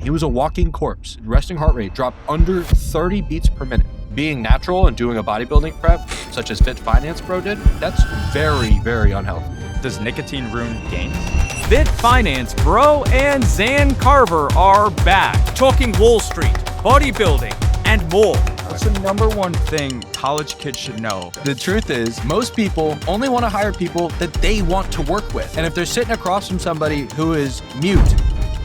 He was a walking corpse. Resting heart rate dropped under 30 beats per minute. Being natural and doing a bodybuilding prep, such as Fit Finance Bro did, that's very, very unhealthy. Does nicotine ruin gains? Fit Finance Bro and Zan Carver are back, talking Wall Street, bodybuilding, and more. What's the number one thing college kids should know? The truth is, most people only want to hire people that they want to work with. And if they're sitting across from somebody who is mute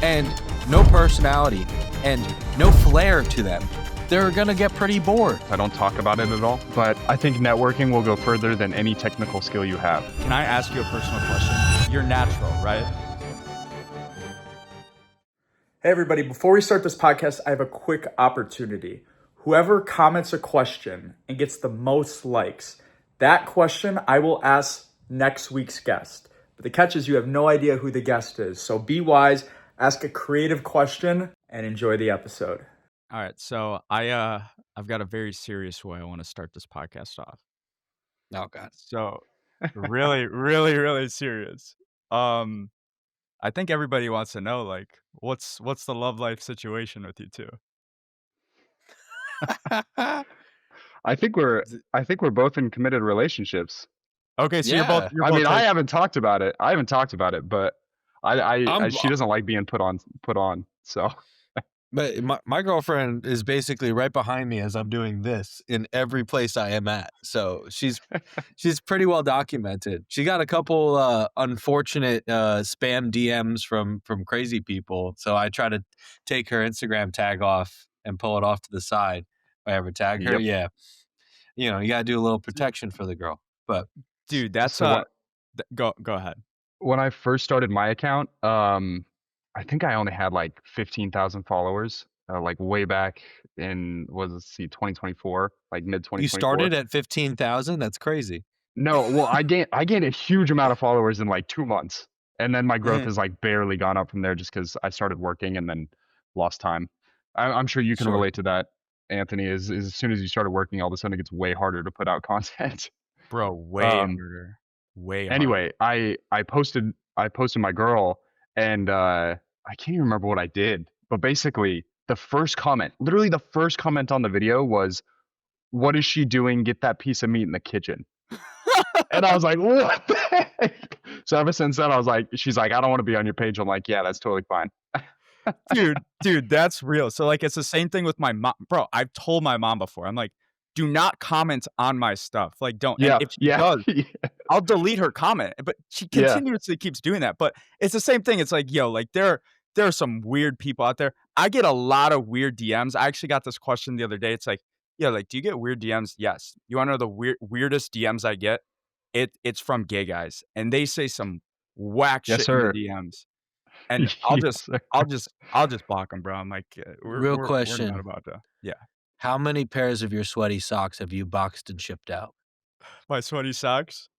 and no personality and no flair to them, they're going to get pretty bored. I don't talk about it at all, but I think networking will go further than any technical skill you have. Can I ask you a personal question? You're natural, right? Hey everybody, before we start this podcast, I have a quick opportunity. Whoever comments a question and gets the most likes, that question I will ask next week's guest. But the catch is you have no idea who the guest is. So be wise, ask a creative question, and enjoy the episode. All right, so I've got a very serious way I want to start this podcast off. Oh God. So really, really, really serious. I think everybody wants to know, like, what's the love life situation with you two? I think we're both in committed relationships. Okay, so Yeah. you're I both mean, like, I haven't talked about it, but she doesn't like being put on. So But my girlfriend is basically right behind me as I'm doing this in every place I am at. So she's pretty well documented. She got a couple unfortunate spam DMs from crazy people. So I try to take her Instagram tag off and pull it off to the side if I ever tag her. Yep. Yeah. You know, you got to do a little protection for the girl. But dude, that's So go ahead. when I first started my account, I think I only had like 15,000 followers, like way back in 2024, like mid 2024. you started at 15,000? That's crazy. No, well, I gained a huge amount of followers in like 2 months, and then my growth Mhm. has like barely gone up from there just because I started working and then lost time. I'm sure you can Sure. relate to that, Anthony. Is as soon as you started working, all of a sudden it gets way harder to put out content. Bro, way harder. Way harder. Anyway, I posted my girl, and I can't even remember what I did, but basically literally the first comment on the video was, "What is she doing? Get that piece of meat in the kitchen." And I was like, "What the heck?" So ever since then, she's like, "I don't want to be on your page." I'm like, "Yeah, that's totally fine." dude, that's real. So like, it's the same thing with my mom, bro. I've told my mom before. I'm like, do not comment on my stuff. Like, don't. And Yeah, if she yeah, does, yeah. I'll delete her comment. But she Yeah. continuously keeps doing that. But it's the same thing. It's like, yo, like there are some weird people out there. I get a lot of weird DMs. I actually got this question the other day. It's like, yeah, like, do you get weird DMs? Yes. You want to know the weirdest DMs I get? It's from gay guys, and they say some whack Yes, shit sir. in the DMs. And I'll Yes, just sir. block them, bro. I'm like, Real we're question. not about to. Yeah. How many pairs of your sweaty socks have you boxed and shipped out? My sweaty socks.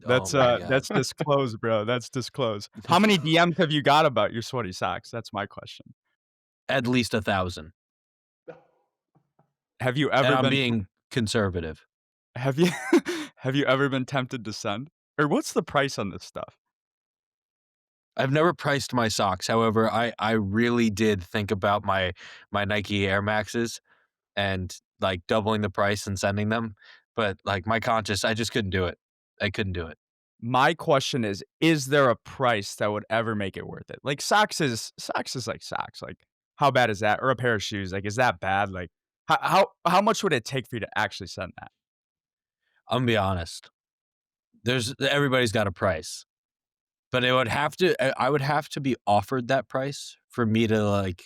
Oh my God. That's disclosed, bro. That's disclosed. How many DMs have you got about your sweaty socks? That's my question. At least 1,000. Have you And ever I'm been being conservative. have you have you ever been tempted to send? Or what's the price on this stuff? I've never priced my socks. However, I really did think about my Nike Air Maxes and like doubling the price and sending them. But like my conscience, I just couldn't do it. I couldn't do it. My question is there a price that would ever make it worth it? Like socks is like socks. Like how bad is that? Or a pair of shoes? Like, is that bad? Like how much would it take for you to actually send that? I'm gonna be honest. Everybody's got a price. But I would have to be offered that price for me to like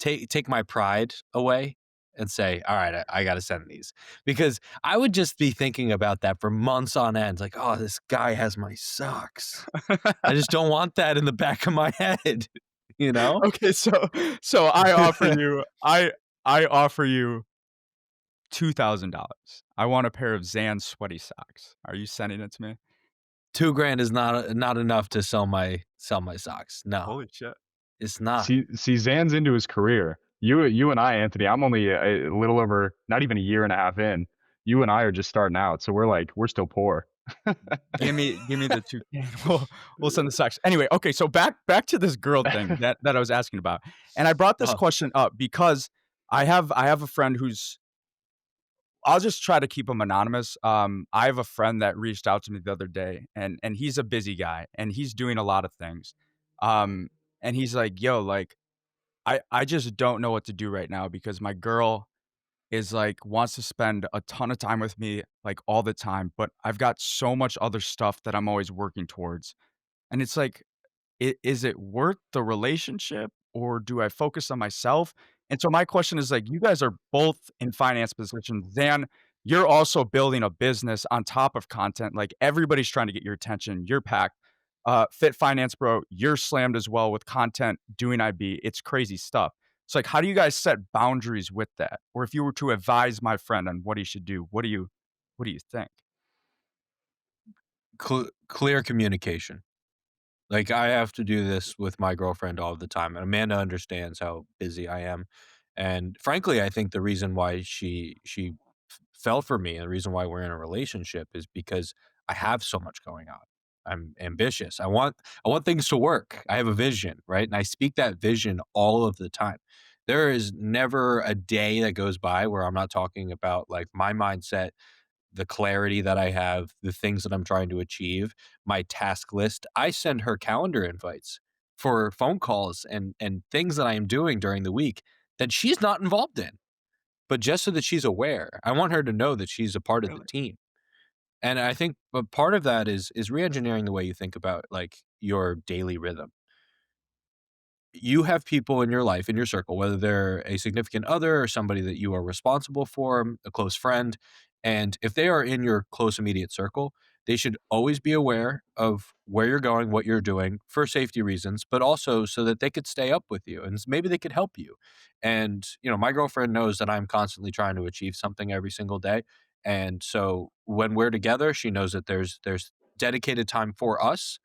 take my pride away and say, all right, I got to send these, because I would just be thinking about that for months on end. Like, oh, this guy has my socks. I just don't want that in the back of my head, you know? Okay, so I offer you $2,000. I want a pair of Zan sweaty socks. Are you sending it to me? $2,000 is not enough to sell my socks. No, Holy shit. it's not. See, Zan's into his career. You and I, Anthony, I'm only a little over, not even a year and a half in. You and I are just starting out, so we're still poor. Give me the 2K. We'll send the sex. Anyway, okay, so back to this girl thing that I was asking about. And I brought this Uh, question up because I have a friend who's I'll just try to keep him anonymous. I have a friend that reached out to me the other day, and he's a busy guy, and he's doing a lot of things. Um, and he's like, "Yo, like, I just don't know what to do right now because my girl is like wants to spend a ton of time with me like all the time, but I've got so much other stuff that I'm always working towards." And it's like, is it worth the relationship or do I focus on myself? And so my question is like, you guys are both in finance positions. Zan, you're also building a business on top of content. Like everybody's trying to get your attention. You're packed. Fit Finance Bro, you're slammed as well with content doing IB. It's crazy stuff. So like, how do you guys set boundaries with that? Or if you were to advise my friend on what he should do, what do you think? clear communication. Like, I have to do this with my girlfriend all the time, and Amanda understands how busy I am, and frankly, I think the reason why she fell for me and the reason why we're in a relationship is because I have so much going on. I'm ambitious. I want things to work. I have a vision, right? And I speak that vision all of the time. There is never a day that goes by where I'm not talking about, like, my mindset, the clarity that I have, the things that I'm trying to achieve, my task list. I send her calendar invites for phone calls and things that I am doing during the week that she's not involved in, but just so that she's aware. I want her to know that she's a part of the Really? team. And I think a part of that is re-engineering the way you think about like your daily rhythm. You have people in your life, in your circle, whether they're a significant other or somebody that you are responsible for, a close friend. And if they are in your close immediate circle, they should always be aware of where you're going, what you're doing for safety reasons, but also so that they could stay up with you and maybe they could help you. And, my girlfriend knows that I'm constantly trying to achieve something every single day. And so when we're together, she knows that there's dedicated time for us.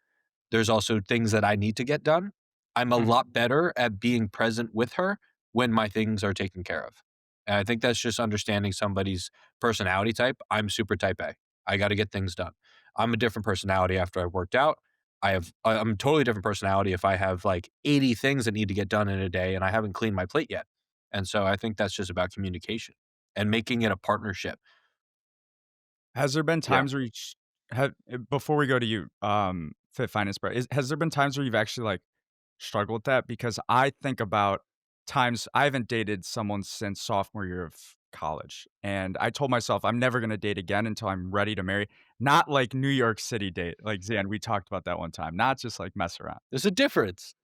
There's also things that I need to get done. I'm a Mhm. lot better at being present with her when my things are taken care of. And I think that's just understanding somebody's personality type. I'm super type A. I got to get things done. I'm a different personality after I've worked out. I'm a totally different personality if I have like 80 things that need to get done in a day and I haven't cleaned my plate yet. And so I think that's just about communication and making it a partnership. Has there been Yeah. times where have before we go to you, Fit Finance Bro, has there been times where you've actually, like, struggled with that? Because I think about times I haven't dated someone since sophomore year of college, and I told myself I'm never gonna date again until I'm ready to marry. Not like New York City date, like Zan, we talked about that one time, not just, like, mess around. There's a difference.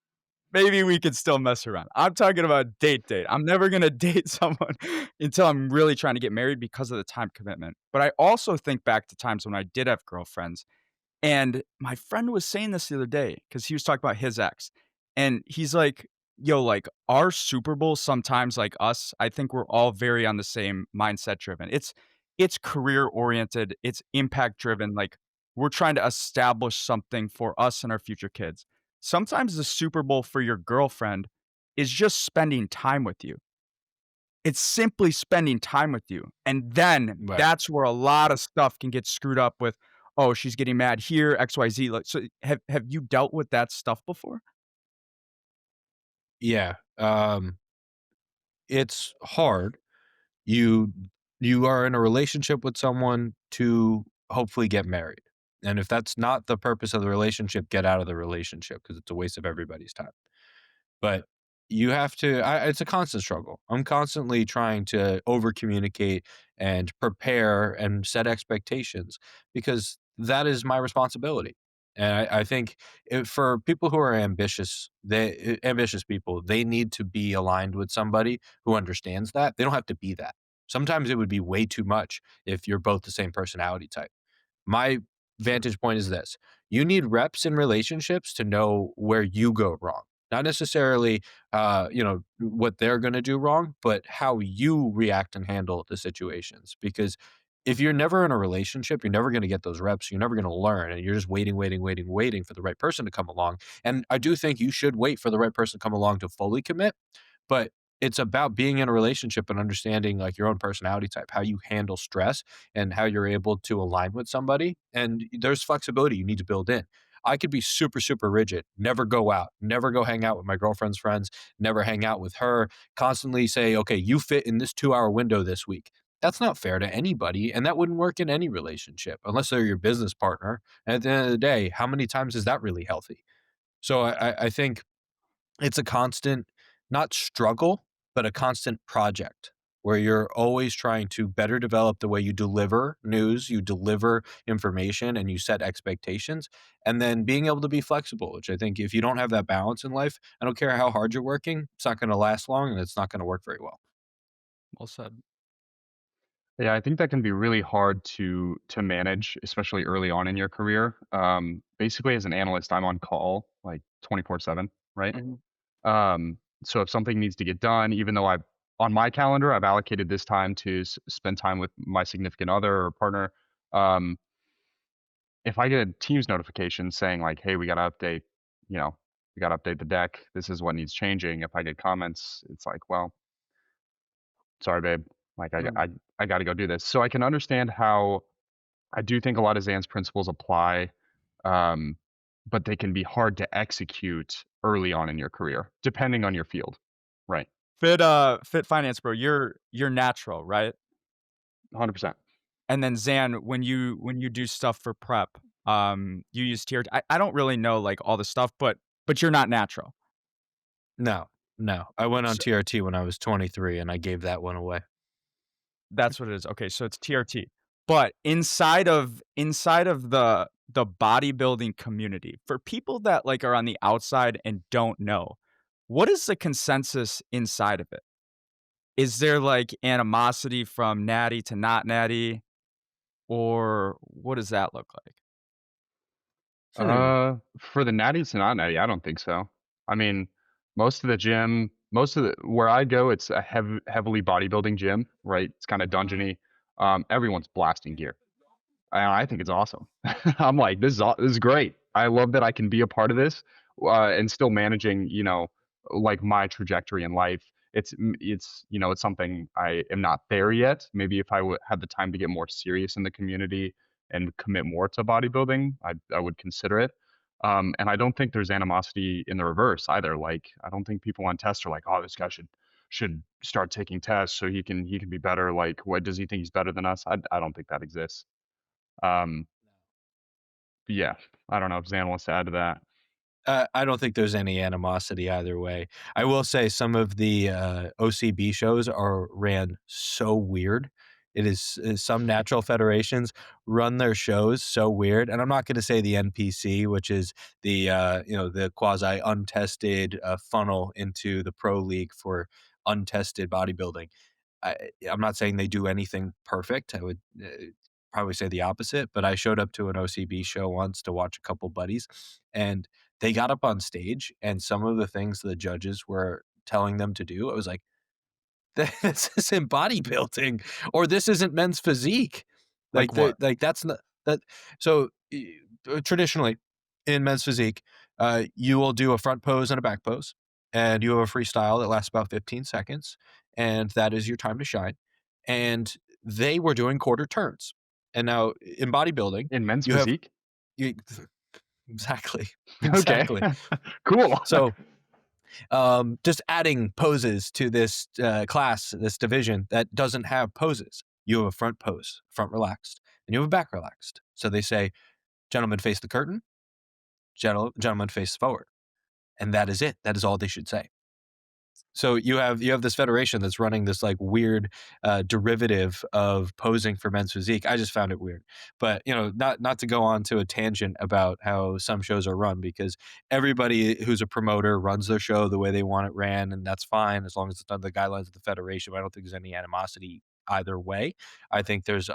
Maybe we could still mess around. I'm talking about date. I'm never gonna date someone until I'm really trying to get married because of the time commitment. But I also think back to times when I did have girlfriends, and my friend was saying this the other day because he was talking about his ex, and he's like, "Yo, like our Super Bowl sometimes like us, I think we're all very on the same mindset driven. It's career oriented, it's impact driven. Like we're trying to establish something for us and our future kids. Sometimes the Super Bowl for your girlfriend is just spending time with you. It's simply spending time with you. And then Right. that's where a lot of stuff can get screwed up with, "Oh, she's getting mad here, XYZ." Like, so have you dealt with that stuff before? Yeah. It's hard. You you are in a relationship with someone to hopefully get married. And if that's not the purpose of the relationship, get out of the relationship because it's a waste of everybody's time. But you have to it's a constant struggle. I'm constantly trying to over communicate and prepare and set expectations because that is my responsibility. And I think for people who are ambitious, ambitious people, they need to be aligned with somebody who understands that. They don't have to be that. Sometimes it would be way too much if you're both the same personality type. My True. vantage point is this: you need reps in relationships to know where you go wrong. Not necessarily, what they're going to do wrong, but how you react and handle the situations. Because if you're never in a relationship, you're never going to get those reps. You're never going to learn, and you're just waiting, waiting, waiting, waiting for the right person to come along. And I do think you should wait for the right person to come along to fully commit. But it's about being in a relationship and understanding like your own personality type, how you handle stress and how you're able to align with somebody. And there's flexibility you need to build in. I could be super, super rigid, never go out, never go hang out with my girlfriend's friends, never hang out with her, constantly say, okay, you fit in this 2 hour window this week. That's not fair to anybody. And that wouldn't work in any relationship unless they're your business partner. And at the end of the day, how many times is that really healthy? So I think it's a constant, not struggle, but a constant project where you're always trying to better develop the way you deliver news, you deliver information, and you set expectations. And then being able to be flexible, which I think if you don't have that balance in life, I don't care how hard you're working, it's not going to last long and it's not going to work very well. Well said. Yeah, I think that can be really hard to manage, especially early on in your career. Basically, as an analyst, I'm on call like 24/7, right? Mhm. So if something needs to get done, even though I've on my calendar, I've allocated this time to spend time with my significant other or partner. Um, if I get a Teams notification saying like, "Hey, we got to update," you know, we got to update the deck. This is what needs changing. If I get comments, it's like, well, sorry, babe. Like Mm. I got to go do this. So I can understand how I do think a lot of Zan's principles apply, um, but they can be hard to execute early on in your career, depending on your field. Right. Fit finance, bro. You're natural, right? 100%. And then Zan, when you do stuff for prep, you use tier. I don't really know like all the stuff, but you're not natural. No, no. I went on So TRT when I was 23 and I gave that one away. that's what it is. Okay, so it's TRT. But inside of the bodybuilding community, for people that like are on the outside and don't know, what is the consensus inside of it? Is there like animosity from natty to not natty, or what does that look like? Hmm. For the natties and not natty, I don't think so. I mean, most of the gym, most of the where I go, it's a heavily bodybuilding gym, right? It's kind of dungeony. Everyone's blasting gear. And I think it's awesome. I'm like, this is great. I love that I can be a part of this, and still managing, like my trajectory in life. It's something I am not there yet. Maybe if I had the time to get more serious in the community and commit more to bodybuilding, I would consider it. And I don't think there's animosity in the reverse either. Like, I don't think people on tests are like, oh, this guy should start taking tests so he can be better. Like, what does he think he's better than us? I don't think that exists. Um, yeah, I don't know if Zan wants to add to that. I don't think there's any animosity either way. I will say some of the OCB shows are ran so weird. It is some natural federations run their shows so weird, and I'm not going to say the NPC, which is the the quasi untested funnel into the pro league for untested bodybuilding. I'm not saying they do anything perfect. I would probably say the opposite, but I showed up to an OCB show once to watch a couple buddies, and they got up on stage, and some of the things the judges were telling them to do, I was like, "This isn't bodybuilding, or this isn't men's physique." Like what? Like, that's not that so, traditionally, in men's physique, you will do a front pose and a back pose, and you have a freestyle that lasts about 15 seconds, and that is your time to shine, and they were doing quarter turns. And now in bodybuilding, In men's you have physique? you exactly, Okay. exactly. Cool. So, just adding poses to this class, this division that doesn't have poses. You have a front pose, front relaxed, and you have a back relaxed. So they say, gentlemen face the curtain, gentlemen face forward. And that is it. That is all they should say. So you have this federation that's running this like weird derivative of posing for men's physique. I just found it weird, but not to go on to a tangent about how some shows are run, because everybody who's a promoter runs their show the way they want it ran, and that's fine as long as it's under the guidelines of the federation. I don't think there's any animosity either way. I think there's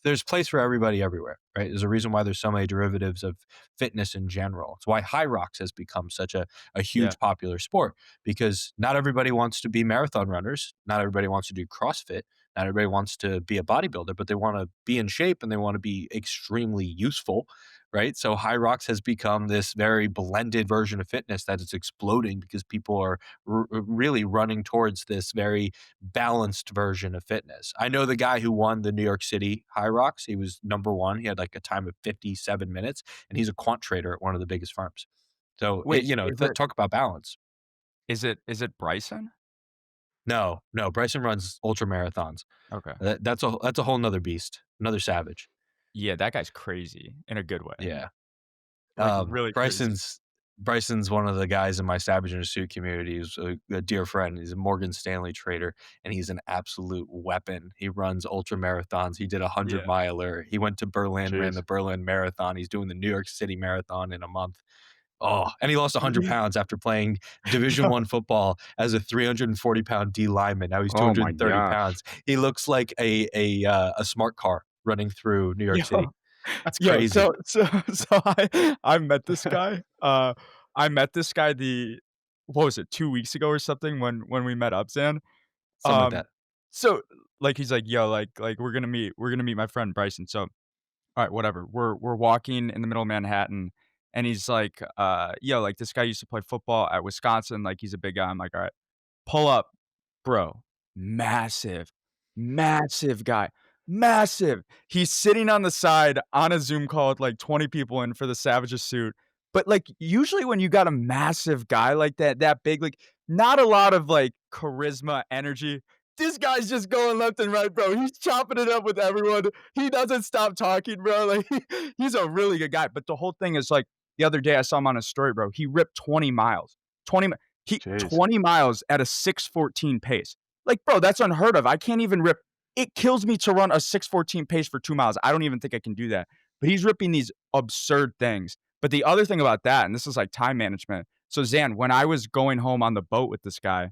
there's place for everybody everywhere, right? There's a reason why there's so many derivatives of fitness in general. It's why high rocks has become such a Yeah. huge popular sport, because not everybody wants to be marathon runners. Not everybody wants to do CrossFit. Not everybody wants to be a bodybuilder, but they want to be in shape and they want to be extremely useful, right? So High Rocks has become this very blended version of fitness that is exploding because people are really running towards this very balanced version of fitness. I know the guy who won the New York City High Rocks. He was number one. He had like a time of 57 minutes, and he's a quant trader at one of the biggest firms. So, Wait, talk about balance. is it Bryson? No, no, Bryson runs ultra marathons. Okay. That's a whole nother beast, another savage. Yeah, that guy's crazy in a good way. Yeah. Like, really crazy. Bryson's one of the guys in my Savage in a Suit community. He's a dear friend. He's a Morgan Stanley trader, and he's an absolute weapon. He runs ultra marathons. He did a 100 Yeah. miler. He went to Berlin, ran Jeez. the Berlin Marathon. He's doing the New York City Marathon in a month. Oh, and he lost 100 pounds after playing Division Yo, I football as a 340-pound D lineman. Now he's Oh my 230 gosh. pounds. He looks like a smart car running through New York City. yo, That's yo, crazy. so I met this guy. I met this guy what was it, 2 weeks ago or something when we met up, Zan. Something like Um, that. so like he's like, yo, like we're gonna meet my friend Bryson. So all right, whatever. We're walking in the middle of Manhattan, and he's like, yo, like this guy used to play football at Wisconsin, like he's a big guy. I'm like, all right, pull up, bro. Massive, massive guy. Massive. He's sitting on the side on a Zoom call with like 20 people in for the Savage's suit. But like usually when you got a massive guy like that big, like not a lot of like charisma, energy. This guy's just going left and right, bro. He's chopping it up with everyone. He doesn't stop talking, bro. Like he's a really good guy. But the whole thing is like the other day I saw him on a story, bro. He ripped 20 miles. 20 he Jeez. 20 miles at a 6:14 pace. Like, bro, that's unheard of. I can't even rip. It kills me to run a 6:14 pace for 2 miles. I don't even think I can do that. But he's ripping these absurd things. But the other thing about that, and this is like time management. So Zan, when I was going home on the boat with this guy,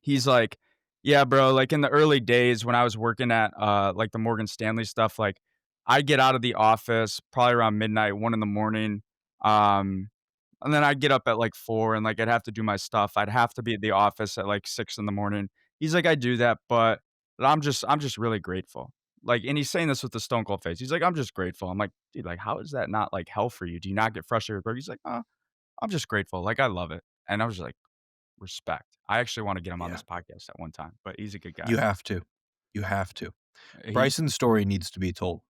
he's like, "Yeah, bro, like in the early days when I was working at like the Morgan Stanley stuff, like I get out of the office probably around midnight, 1 in the morning. Um, and then I'd get up at like 4 and like I'd have to do my stuff. I'd have to be at the office at like 6 in the morning. He's like, I do that, but I'm just really grateful. Like, and he's saying this with the stone cold face. He's like, I'm just grateful. I'm like, dude, like, how is that not like hell for you? Do you not get frustrated with work? He's like, oh, I'm just grateful. Like, I love it. And I was like, respect. I actually want to get him on Yeah. this podcast at one time, but he's a good guy. You have to. You have to. He Bryson's story needs to be told. And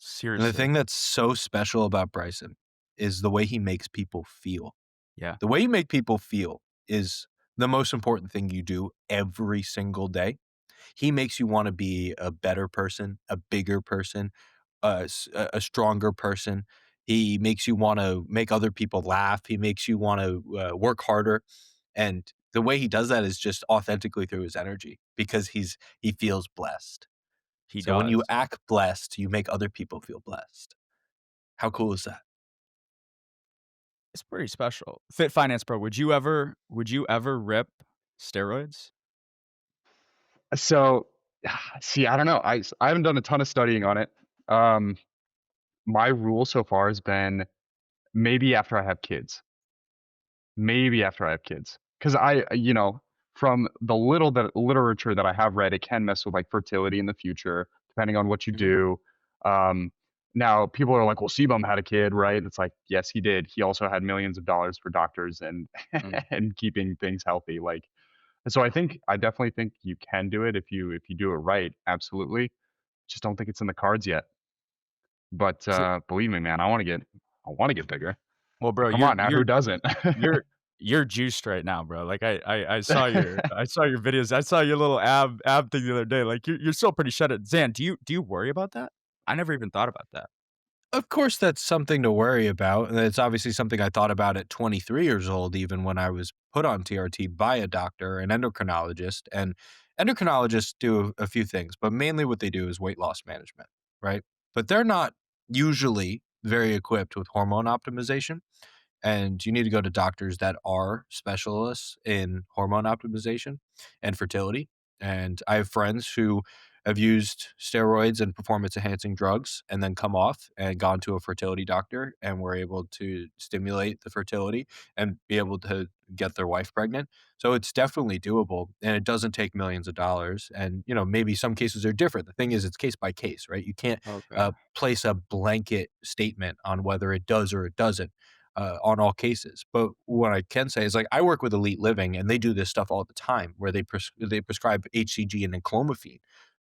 the seriously. thing that's so special about Bryson is the way he makes people feel. Yeah. The way you make people feel is the most important thing you do every single day. He makes you want to be a better person, a bigger person, a stronger person. He makes you want to make other people laugh. He makes you want to work harder. And the way he does that is just authentically through his energy because he feels blessed. He So when you does. act blessed, you make other people feel blessed. How cool is that? It's pretty special. Fit Finance Pro, would you ever rip steroids? So, see, I don't know. I haven't done a ton of studying on it. Um, my rule so far has been maybe after I have kids. Maybe after I have kids, because from the little that literature that I have read, it can mess with like fertility in the future, depending on what you Mhm. do. Um, Now people are like, "Well, Sebum had a kid, right?" It's like, yes, he did. He also had millions of dollars for doctors and Mm. and keeping things healthy. Like, so I definitely think you can do it if you do it right. Absolutely. Just don't think it's in the cards yet. But So believe me, man, I want to get bigger. well, bro, Come on now, who doesn't? you're you're juiced right now, bro. Like I saw your videos. I saw your little ab thing the other day. Like you're still pretty shredded. Zan, do you worry about that? I never even thought about that. Of course, that's something to worry about. And it's obviously something I thought about at 23 years old, even when I was put on TRT by a doctor, an endocrinologist. And endocrinologists do a few things, but mainly what they do is weight loss management, right? But they're not usually very equipped with hormone optimization. And you need to go to doctors that are specialists in hormone optimization and fertility. And I have friends who have used steroids and performance enhancing drugs and then come off and gone to a fertility doctor and were able to stimulate the fertility and be able to get their wife pregnant. So it's definitely doable and it doesn't take millions of dollars. And, maybe some cases are different. The thing is, it's case by case, right? You can't Okay. place a blanket statement on whether it does or it doesn't on all cases. But what I can say is, like, I work with Elite Living, and they do this stuff all the time, where they prescribe HCG and clomiphene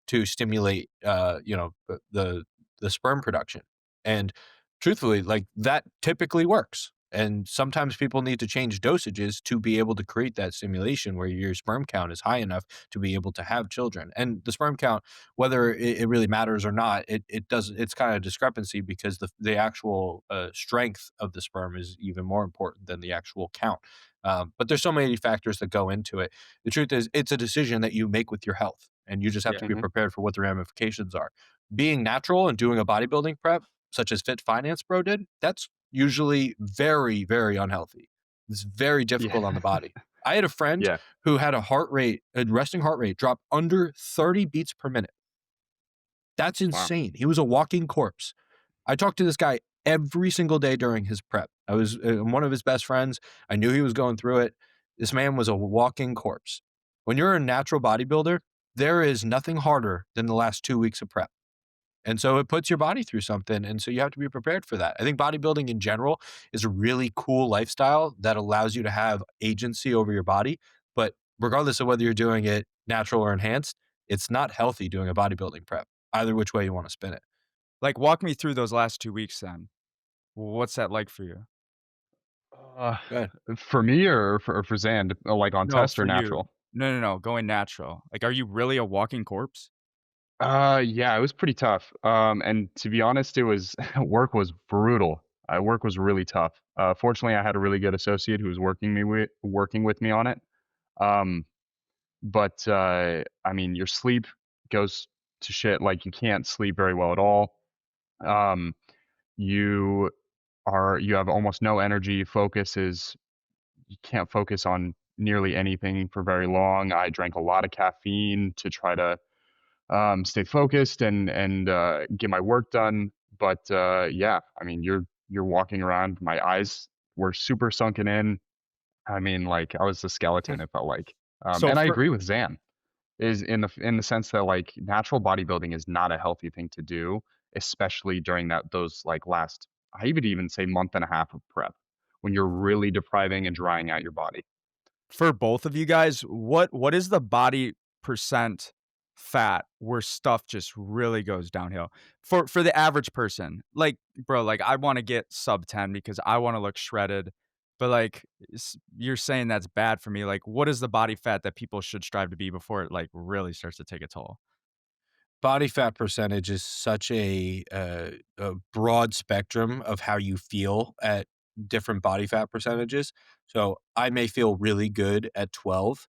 to stimulate, the sperm production. And truthfully, like, that typically works. And sometimes people need to change dosages to be able to create that stimulation where your sperm count is high enough to be able to have children. And the sperm count, whether it really matters or not, it doesn't. It's kind of a discrepancy because the actual strength of the sperm is even more important than the actual count. But there's so many factors that go into it. The truth is, it's a decision that you make with your health, and you just have Yeah. to be Mhm. prepared for what the ramifications are. Being natural and doing a bodybuilding prep, such as Fit Finance Bro did, that's usually very, very unhealthy. It's very difficult on the Yeah. body. I had a friend Yeah. who had a resting heart rate drop under 30 beats per minute. That's Wow. insane. He was a walking corpse. I talked to this guy every single day during his prep. I was one of his best friends. I knew he was going through it. This man was a walking corpse. When you're a natural bodybuilder, there is nothing harder than the last 2 weeks of prep. And so it puts your body through something. And so you have to be prepared for that. I think bodybuilding in general is a really cool lifestyle that allows you to have agency over your body. But regardless of whether you're doing it natural or enhanced, it's not healthy doing a bodybuilding prep, either which way you want to spin it. Like, walk me through those last 2 weeks then. What's that like for you? Uh, Good. for me or for Zan, like on No, test or for you. natural? No, no, no, going natural. Like, are you really a walking corpse? Yeah, it was pretty tough. And to be honest, it was work was brutal. Work was really tough. Fortunately, I had a really good associate who was working with me on it. Um, but I mean, your sleep goes to shit. Like you can't sleep very well at all. Um, you you have almost no energy. You can't focus on nearly anything for very long. I drank a lot of caffeine to try to stay focused and get my work done. But yeah, I mean, you're walking around. My eyes were super sunken in. I mean, like I was a skeleton. It felt like, So and I for agree with Zan. Is in the sense that like natural bodybuilding is not a healthy thing to do, especially during those like last I would even say month and a half of prep when you're really depriving and drying out your body. for both of you guys, what is the body percent fat where stuff just really goes downhill? For the average person, like, bro, like, I wanna get sub 10 because I wanna look shredded, but, like, you're saying that's bad for me, like, what is the body fat that people should strive to be before it, like, really starts to take a toll? Body fat percentage is such a broad spectrum of how you feel at different body fat percentages. So I may feel really good at 12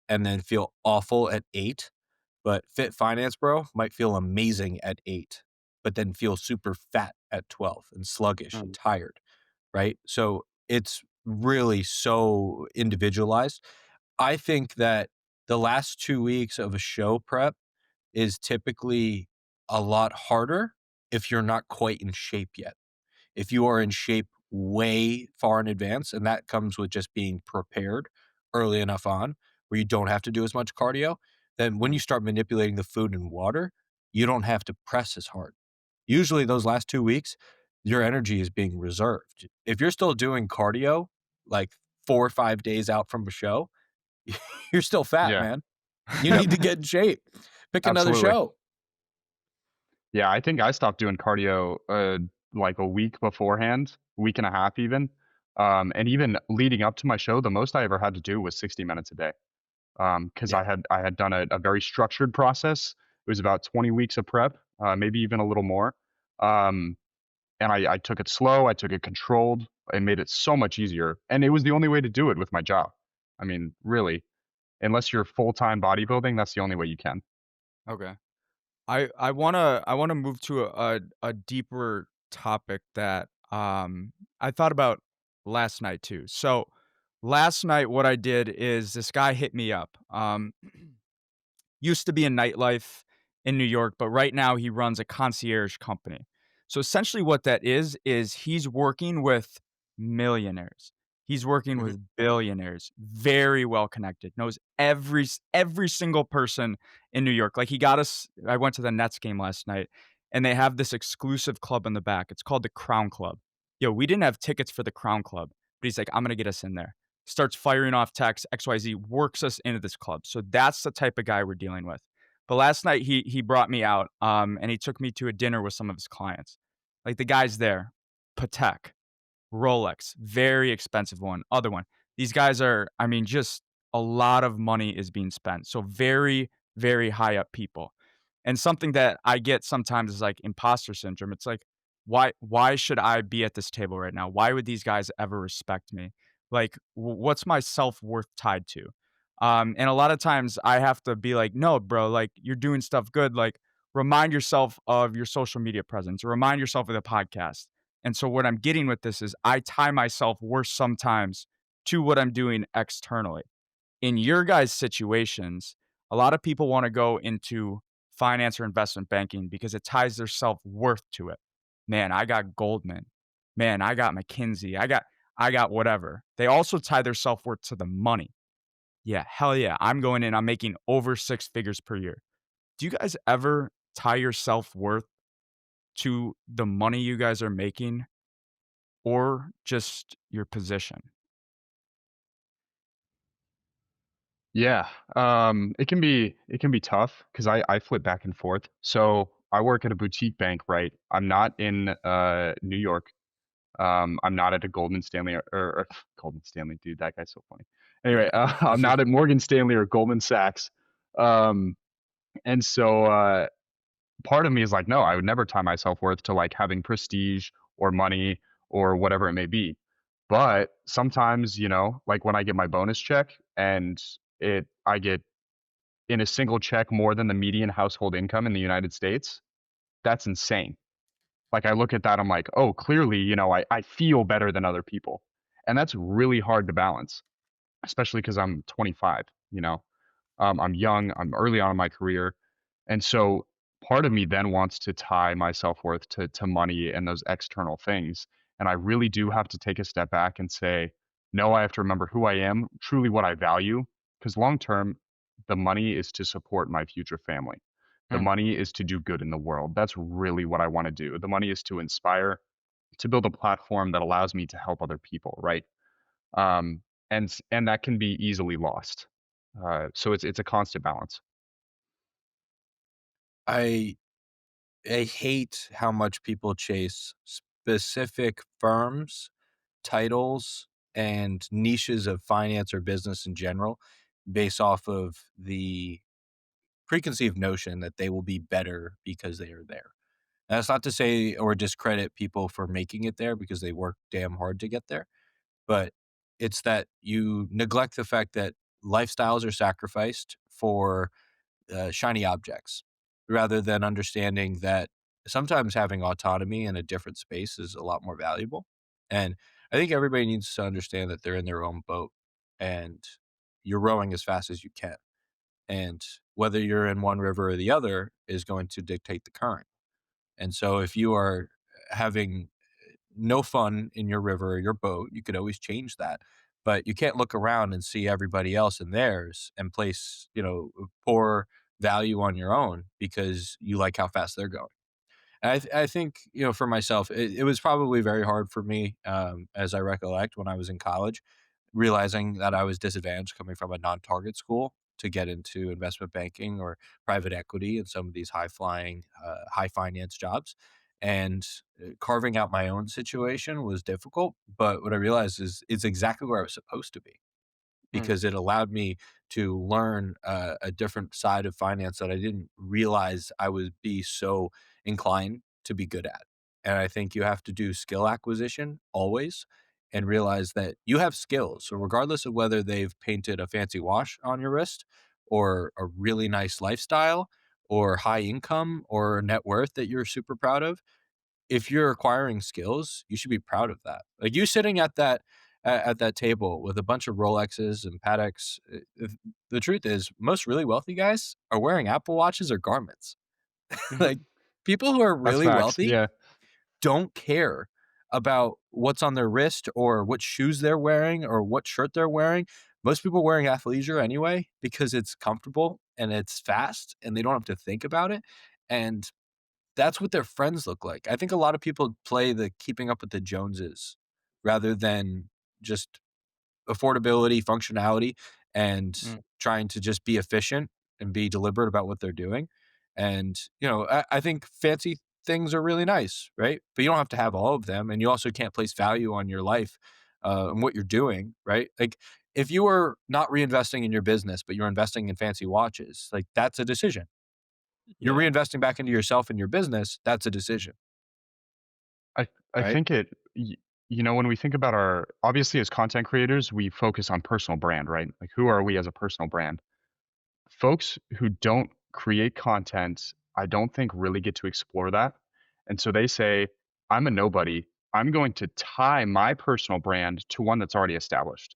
and then feel awful at 8. But Fit Finance Bro might feel amazing at 8, but then feel super fat at 12 and sluggish and Mm. tired, right? So it's really so individualized. I think that the last 2 weeks of a show prep is typically a lot harder if you're not quite in shape yet. If you are in shape way far in advance, and that comes with just being prepared early enough on where you don't have to do as much cardio, then when you start manipulating the food and water, you don't have to press as hard. Usually, those last 2 weeks, your energy is being reserved. If you're still doing cardio, like 4 or 5 days out from a show, you're still fat, Yeah, man. You need to get in shape. Pick another absolutely. show. Yeah, I think I stopped doing cardio like a week beforehand, week and a half even. And even leading up to my show, the most I ever had to do was 60 minutes a day. Because Yeah. I had done a very structured process. It was about 20 weeks of prep, maybe even a little more. Um, and I took it slow, I took it controlled, and made it so much easier. And it was the only way to do it with my job. I mean, really, unless you're full time bodybuilding, that's the only way you can. Okay. I wanna move to a deeper topic that, I thought about last night too. So, last night, what I did is this guy hit me up, used to be in nightlife, in New York, but right now he runs a concierge company. So essentially what that is he's working with millionaires. He's working Mhm. with billionaires, very well connected, knows every single person in New York. Like he got us I went to the Nets game last night and they have this exclusive club in the back. It's called the Crown Club. Yo, we didn't have tickets for the Crown Club, but he's like, "I'm gonna get us in there." Starts firing off texts, XYZ, works us into this club. So that's the type of guy we're dealing with. But last night he brought me out, and he took me to a dinner with some of his clients. Like the guys there, Patek, Rolex, very expensive one, other one. These guys are, I mean, just a lot of money is being spent. So very, very high up people. And something that I get sometimes is like imposter syndrome. It's like, why should I be at this table right now? Why would these guys ever respect me? Like, what's my self-worth tied to? And a lot of times I have to be like, no, bro, like you're doing stuff good. Like, remind yourself of your social media presence, remind yourself of the podcast. And so what I'm getting with this is I tie myself worth sometimes to what I'm doing externally. In your guys' situations, a lot of people want to go into finance or investment banking because it ties their self-worth to it. Man, I got Goldman. Man, I got McKinsey. I got whatever. They also tie their self-worth to the money. Yeah, hell yeah. I'm going in, I'm making over 6 figures per year. Do you guys ever tie your self-worth to the money you guys are making or just your position? Yeah, it can be tough because I flip back and forth. So I work at a boutique bank, right? I'm not in New York. I'm not at a Goldman Stanley or Goldman Stanley, dude. That guy's so funny. Anyway, I'm not at Morgan Stanley or Goldman Sachs. Um, and so part of me is like, no, I would never tie my self worth to like having prestige or money or whatever it may be. But sometimes, like when I get my bonus check and I get in a single check more than the median household income in the United States, that's insane. Like I look at that, I'm like, oh, clearly, I feel better than other people. And that's really hard to balance, especially because I'm 25, I'm young, I'm early on in my career. And so part of me then wants to tie my self-worth to money and those external things. And I really do have to take a step back and say, no, I have to remember who I am, truly what I value, because long term, the money is to support my future family. The Mm. money is to do good in the world. That's really what I want to do. The money is to inspire, to build a platform that allows me to help other people, right? Um, and that can be easily lost. So it's a constant balance. I I hate how much people chase specific firms, titles, and niches of finance or business in general based off of the preconceived notion that they will be better because they are there. That's not to say or discredit people for making it there because they work damn hard to get there, but it's that you neglect the fact that lifestyles are sacrificed for shiny objects rather than understanding that sometimes having autonomy in a different space is a lot more valuable. And I think everybody needs to understand that they're in their own boat and you're rowing as fast as you can. And whether you're in one river or the other is going to dictate the current. And so if you are having no fun in your river or your boat, you could always change that. But you can't look around and see everybody else in theirs and place, poor value on your own because you like how fast they're going. And I think, for myself, it was probably very hard for me, as I recollect when I was in college, realizing that I was disadvantaged coming from a non-target school to get into investment banking or private equity and some of these high flying, high finance jobs. And carving out my own situation was difficult. But what I realized is it's exactly where I was supposed to be Mm. because it allowed me to learn a different side of finance that I didn't realize I would be so inclined to be good at. And I think you have to do skill acquisition always and realize that you have skills. So, regardless of whether they've painted a fancy wash on your wrist or a really nice lifestyle or high income or net worth that you're super proud of, if you're acquiring skills, you should be proud of that. Like you sitting at that table with a bunch of Rolexes and Pateks. The truth is, most really wealthy guys are wearing Apple watches or garments. Mhm. Like, people who are That's really facts. wealthy Yeah. don't care about what's on their wrist or what shoes they're wearing or what shirt they're wearing. Most people wearing athleisure anyway because it's comfortable and it's fast and they don't have to think about it. And that's what their friends look like. I think a lot of people play the keeping up with the Joneses rather than just affordability, functionality, and Mm. trying to just be efficient and be deliberate about what they're doing. And, I think fancy things are really nice, right? But you don't have to have all of them. And you also can't place value on your life and what you're doing, right? Like, if you were not reinvesting in your business, but you're investing in fancy watches, like that's a decision. You're Yeah. reinvesting back into yourself and your business. That's a decision, I I right? think when we think about our obviously as content creators, we focus on personal brand, right? Like who are we as a personal brand? Folks who don't create content, I don't think really get to explore that. And so they say, I'm a nobody. I'm going to tie my personal brand to one that's already established.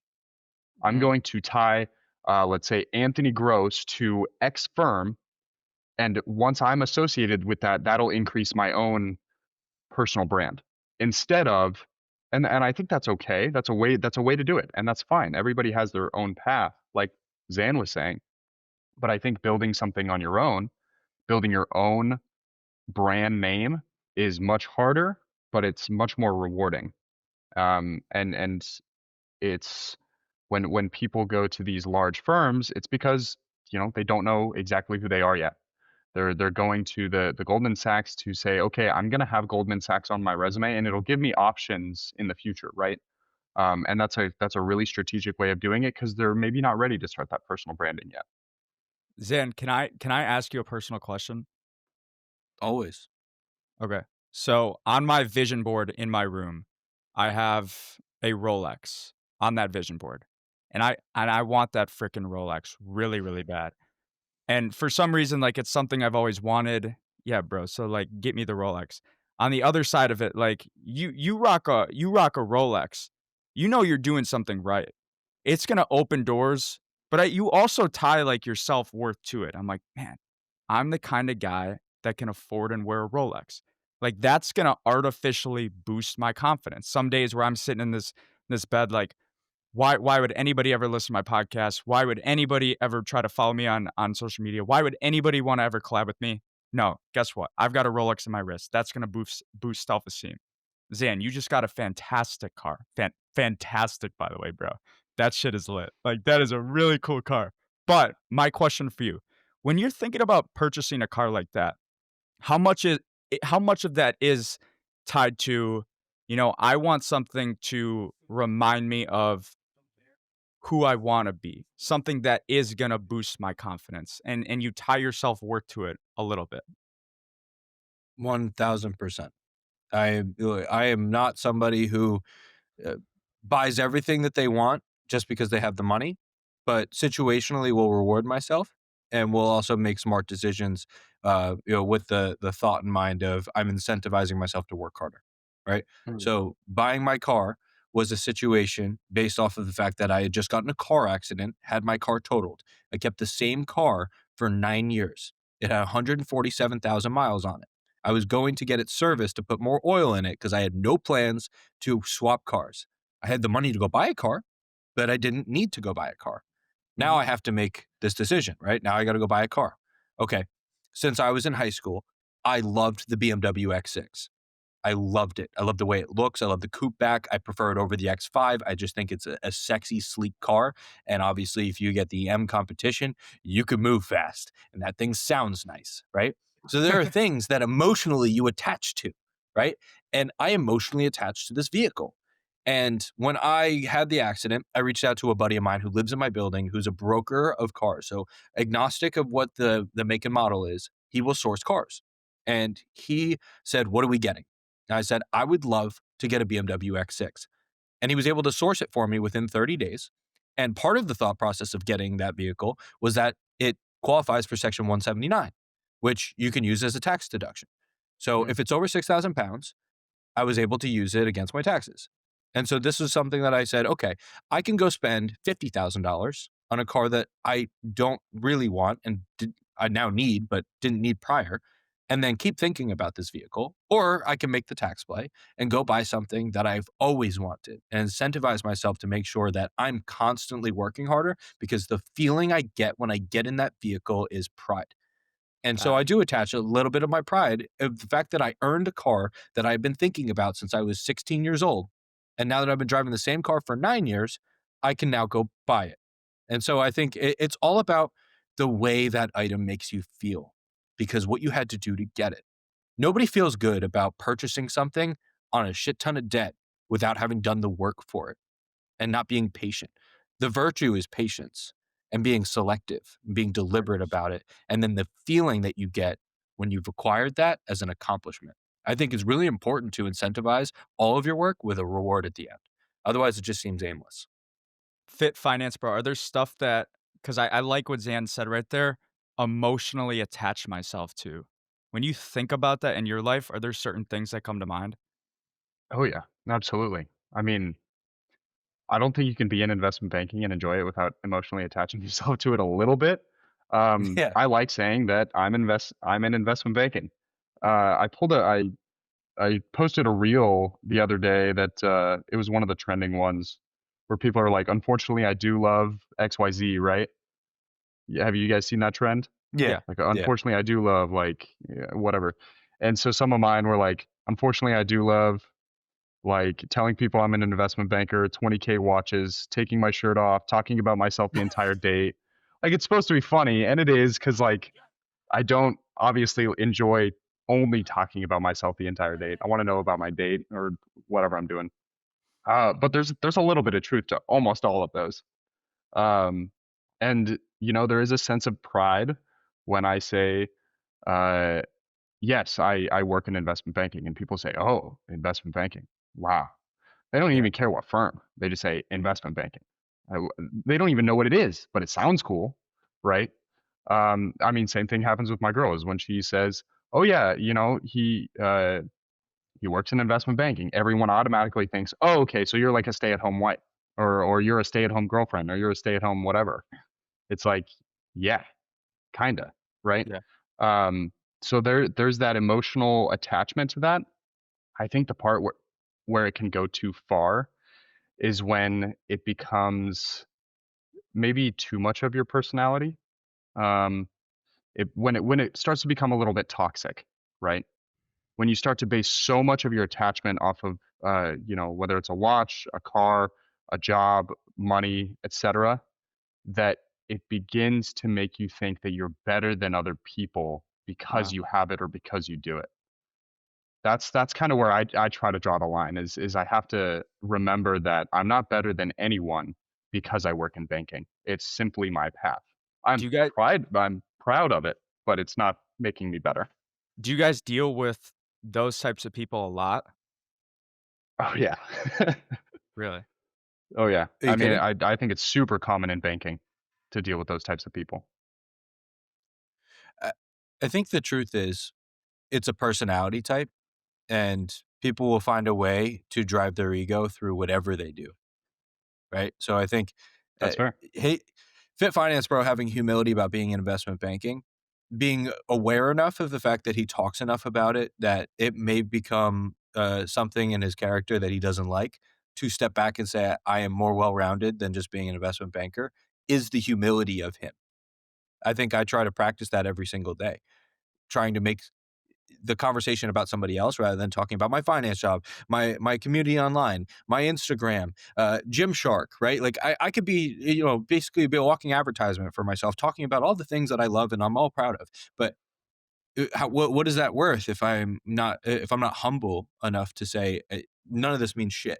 I'm Mm. going to tie, let's say, Anthony Gross to X firm. And once I'm associated with that, that'll increase my own personal brand instead of, and I think that's okay. That's a way to do it. And that's fine. Everybody has their own path, like Zan was saying. But I think building something on your own, building your own brand name is much harder, but it's much more rewarding. And it's when people go to these large firms, it's because they don't know exactly who they are yet. They're going to the Goldman Sachs to say, okay, I'm gonna have Goldman Sachs on my resume, and it'll give me options in the future, right? And that's a really strategic way of doing it because they're maybe not ready to start that personal branding yet. Zan, can I ask you a personal question? Always. Okay. So on my vision board in my room, I have a Rolex on that vision board. And I want that freaking Rolex really, really bad. And for some reason, like it's something I've always wanted. Yeah, bro. So like get me the Rolex. On the other side of it, like you rock a Rolex. You know you're doing something right. It's gonna open doors, but you also tie like your self-worth to it. I'm like, man, I'm the kind of guy that can afford and wear a Rolex. Like that's gonna artificially boost my confidence. Some days where I'm sitting in this bed, like, why would anybody ever listen to my podcast? Why would anybody ever try to follow me on social media? Why would anybody want to ever collab with me? No, guess what? I've got a Rolex in my wrist. That's gonna boost self-esteem. Zan, you just got a fantastic car. Fantastic, by the way, bro. That shit is lit. Like that is a really cool car. But my question for you, when you're thinking about purchasing a car like that, how much is how much of that is tied to, I want something to remind me of who I want to be, something that is going to boost my confidence and you tie your self-worth to it a little bit. 1000%. I am not somebody who uh, buys everything that they want just because they have the money, but situationally will reward myself and will also make smart decisions, with the thought in mind of I'm incentivizing myself to work harder, right? Mm. So buying my car was a situation based off of the fact that I had just gotten a car accident, had my car totaled. I kept the same car for 9 years. It had 147,000 miles on it. I was going to get it serviced to put more oil in it because I had no plans to swap cars. I had the money to go buy a car, but I didn't need to go buy a car. Now Mhm. I have to make this decision, right? Now I got to go buy a car. Okay. Since I was in high school, I loved the BMW X6. I loved it. I love the way it looks. I love the coupe back. I prefer it over the X5. I just think it's a sexy, sleek car. And obviously, if you get the M competition, you can move fast. And that thing sounds nice, right? So there are things that emotionally you attach to, right? And I emotionally attached to this vehicle. And when I had the accident, I reached out to a buddy of mine who lives in my building, who's a broker of cars. So agnostic of what the make and model is, he will source cars. And he said, "What are we getting?" And I said, I would love to get a BMW X6. And he was able to source it for me within 30 days. And part of the thought process of getting that vehicle was that it qualifies for Section 179, which you can use as a tax deduction. So Mm. if it's over 6,000 pounds, I was able to use it against my taxes. And so this was something that I said, okay, I can go spend $50,000 on a car that I don't really want and I now need, but didn't need prior. and then keep thinking about this vehicle, or I can make the tax play and go buy something that I've always wanted and incentivize myself to make sure that I'm constantly working harder, because the feeling I get when I get in that vehicle is pride. And so I do attach a little bit of my pride of the fact that I earned a car that I've been thinking about since I was 16 years old. And now that I've been driving the same car for 9 years, I can now go buy it. And so I think it's all about the way that item makes you feel, because what you had to do to get it. Nobody feels good about purchasing something on a shit ton of debt without having done the work for it and not being patient. The virtue is patience and being selective, being deliberate about it. And then the feeling that you get when you've acquired that as an accomplishment, I think is really important to incentivize all of your work with a reward at the end. Otherwise, it just seems aimless. Fit finance, bro. Are there stuff that, because I like what Zan said right there, emotionally attach myself to? When you think about that in your life, are there certain things that come to mind? Oh yeah, absolutely. I mean, I don't think you can be in investment banking and enjoy it without emotionally attaching yourself to it a little bit. Yeah. I like saying that I'm in investment banking. I pulled a I posted a reel the other day that it was one of the trending ones where people are like, unfortunately, I do love XYZ, right? Yeah, have you guys seen that trend? Yeah. Yeah. Like, Yeah. unfortunately, I do love like whatever. And so some of mine were like, unfortunately, I do love like telling people I'm an investment banker, 20K watches, taking my shirt off, talking about myself the entire date. Like it's supposed to be funny, and it is because like I don't obviously enjoy only talking about myself the entire date. I want to know about my date or whatever I'm doing. But there's a little bit of truth to almost all of those. Um, and there is a sense of pride when I say, uh, yes, I work in investment banking, and people say, oh, investment banking. Wow. They don't Yeah. even care what firm. They just say investment banking. I- They don't even know what it is, but it sounds cool, right? I mean, same thing happens with my girl is when she says, "Oh yeah, he works in investment banking." Everyone automatically thinks, "Oh, okay, so you're like a stay-at-home wife, or you're a stay-at-home girlfriend, or you're a stay-at-home whatever." It's like, yeah, kinda, right? Yeah. Um, so there's that emotional attachment to that. I think the part where it can go too far is when it becomes maybe too much of your personality. Um, when it starts to become a little bit toxic, right? When you start to base so much of your attachment off of, whether it's a watch, a car, a job, money, etc., that it begins to make you think that you're better than other people because Uh, you have it or because you do it. That's kind of where I try to draw the line is I have to remember that I'm not better than anyone because I work in banking. It's simply my path. do you guys I'm proud of it, but it's not making me better. do you guys deal with those types of people a lot? Oh yeah. Really? Oh yeah. Are I you mean, kidding? I think it's super common in banking to deal with those types of people. I I think the truth is it's a personality type, and people will find a way to drive their ego through whatever they do. Right. So I think, That's fair. hey, Fit Finance Bro having humility about being in investment banking, being aware enough of the fact that he talks enough about it that it may become something in his character that he doesn't like, to step back and say, I am more well rounded than just being an investment banker, is the humility of him. I think I try to practice that every single day, trying to make the conversation about somebody else rather than talking about my finance job, my community online, my Instagram, Gymshark, right? Like I could be, basically be a walking advertisement for myself, talking about all the things that I love and I'm all proud of. But what is that worth if I'm not humble enough to say none of this means shit,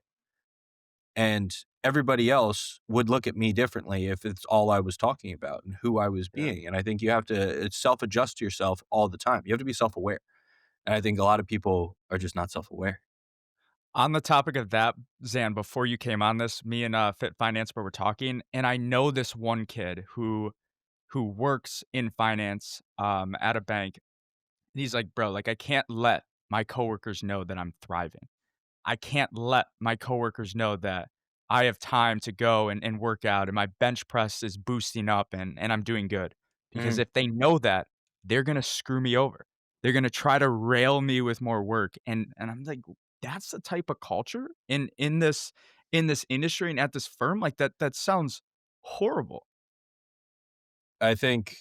and everybody else would look at me differently if it's all I was talking about and who I was Yeah. being. And I think you have to self adjust yourself all the time. You have to be self aware. And I think a lot of people are just not self-aware. On the topic of that, Zan, before you came on this, me and Fit Finance were talking, and I know this one kid who works in finance at a bank. And he's like, bro, like I can't let my coworkers know that I'm thriving. I can't let my coworkers know that I have time to go and work out and my bench press is boosting up and I'm doing good. Because Mm. if they know that, they're gonna screw me over. They're gonna try to rail me with more work, and I'm like, that's the type of culture in this industry and at this firm? Like, that sounds horrible. I think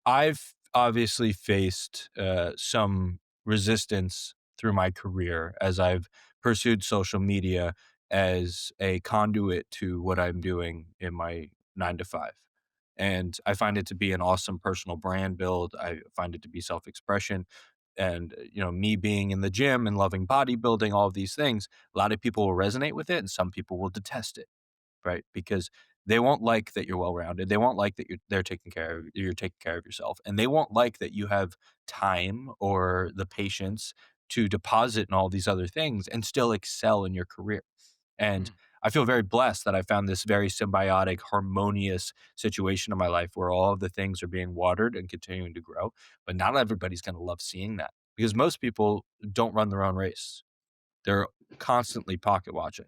I've obviously faced some resistance through my career as I've pursued social media as a conduit to what I'm doing in my 9 to 5. And I find it to be an awesome personal brand build. I find it to be self expression. And, me being in the gym and loving bodybuilding, all of these things, a lot of people will resonate with it and some people will detest it, right? Because they won't like that you're well-rounded. They won't like that you're taking care of yourself, and they won't like that you have time or the patience to deposit in all these other things and still excel in your career. And Mm. I feel very blessed that I found this very symbiotic, harmonious situation in my life where all of the things are being watered and continuing to grow. But not everybody's going to love seeing that because most people don't run their own race. They're constantly pocket watching.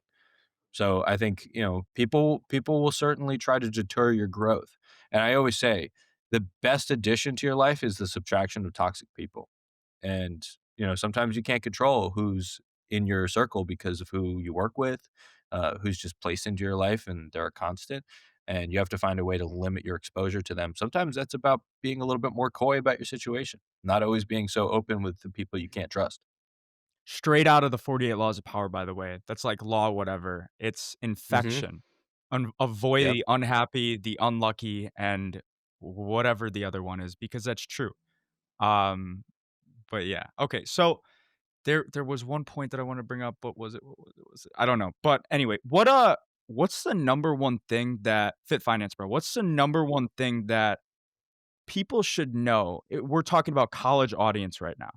So I think, people will certainly try to deter your growth. And I always say the best addition to your life is the subtraction of toxic people. And, sometimes you can't control who's in your circle because of who you work with, who's just placed into your life and they're a constant. And you have to find a way to limit your exposure to them. Sometimes that's about being a little bit more coy about your situation, not always being so open with the people you can't trust. Straight out of the 48 Laws of Power, by the way. That's like law whatever. It's Hmm. infection. Avoid Yep. the unhappy, the unlucky, and whatever the other one is, because that's true. Um, but yeah. Okay, so there was one point that I want to bring up. What was it? What was it? I don't know. But anyway, what's the number one thing that Fit Finance, bro? What's the number one thing that people should know? We're talking about college audience right now.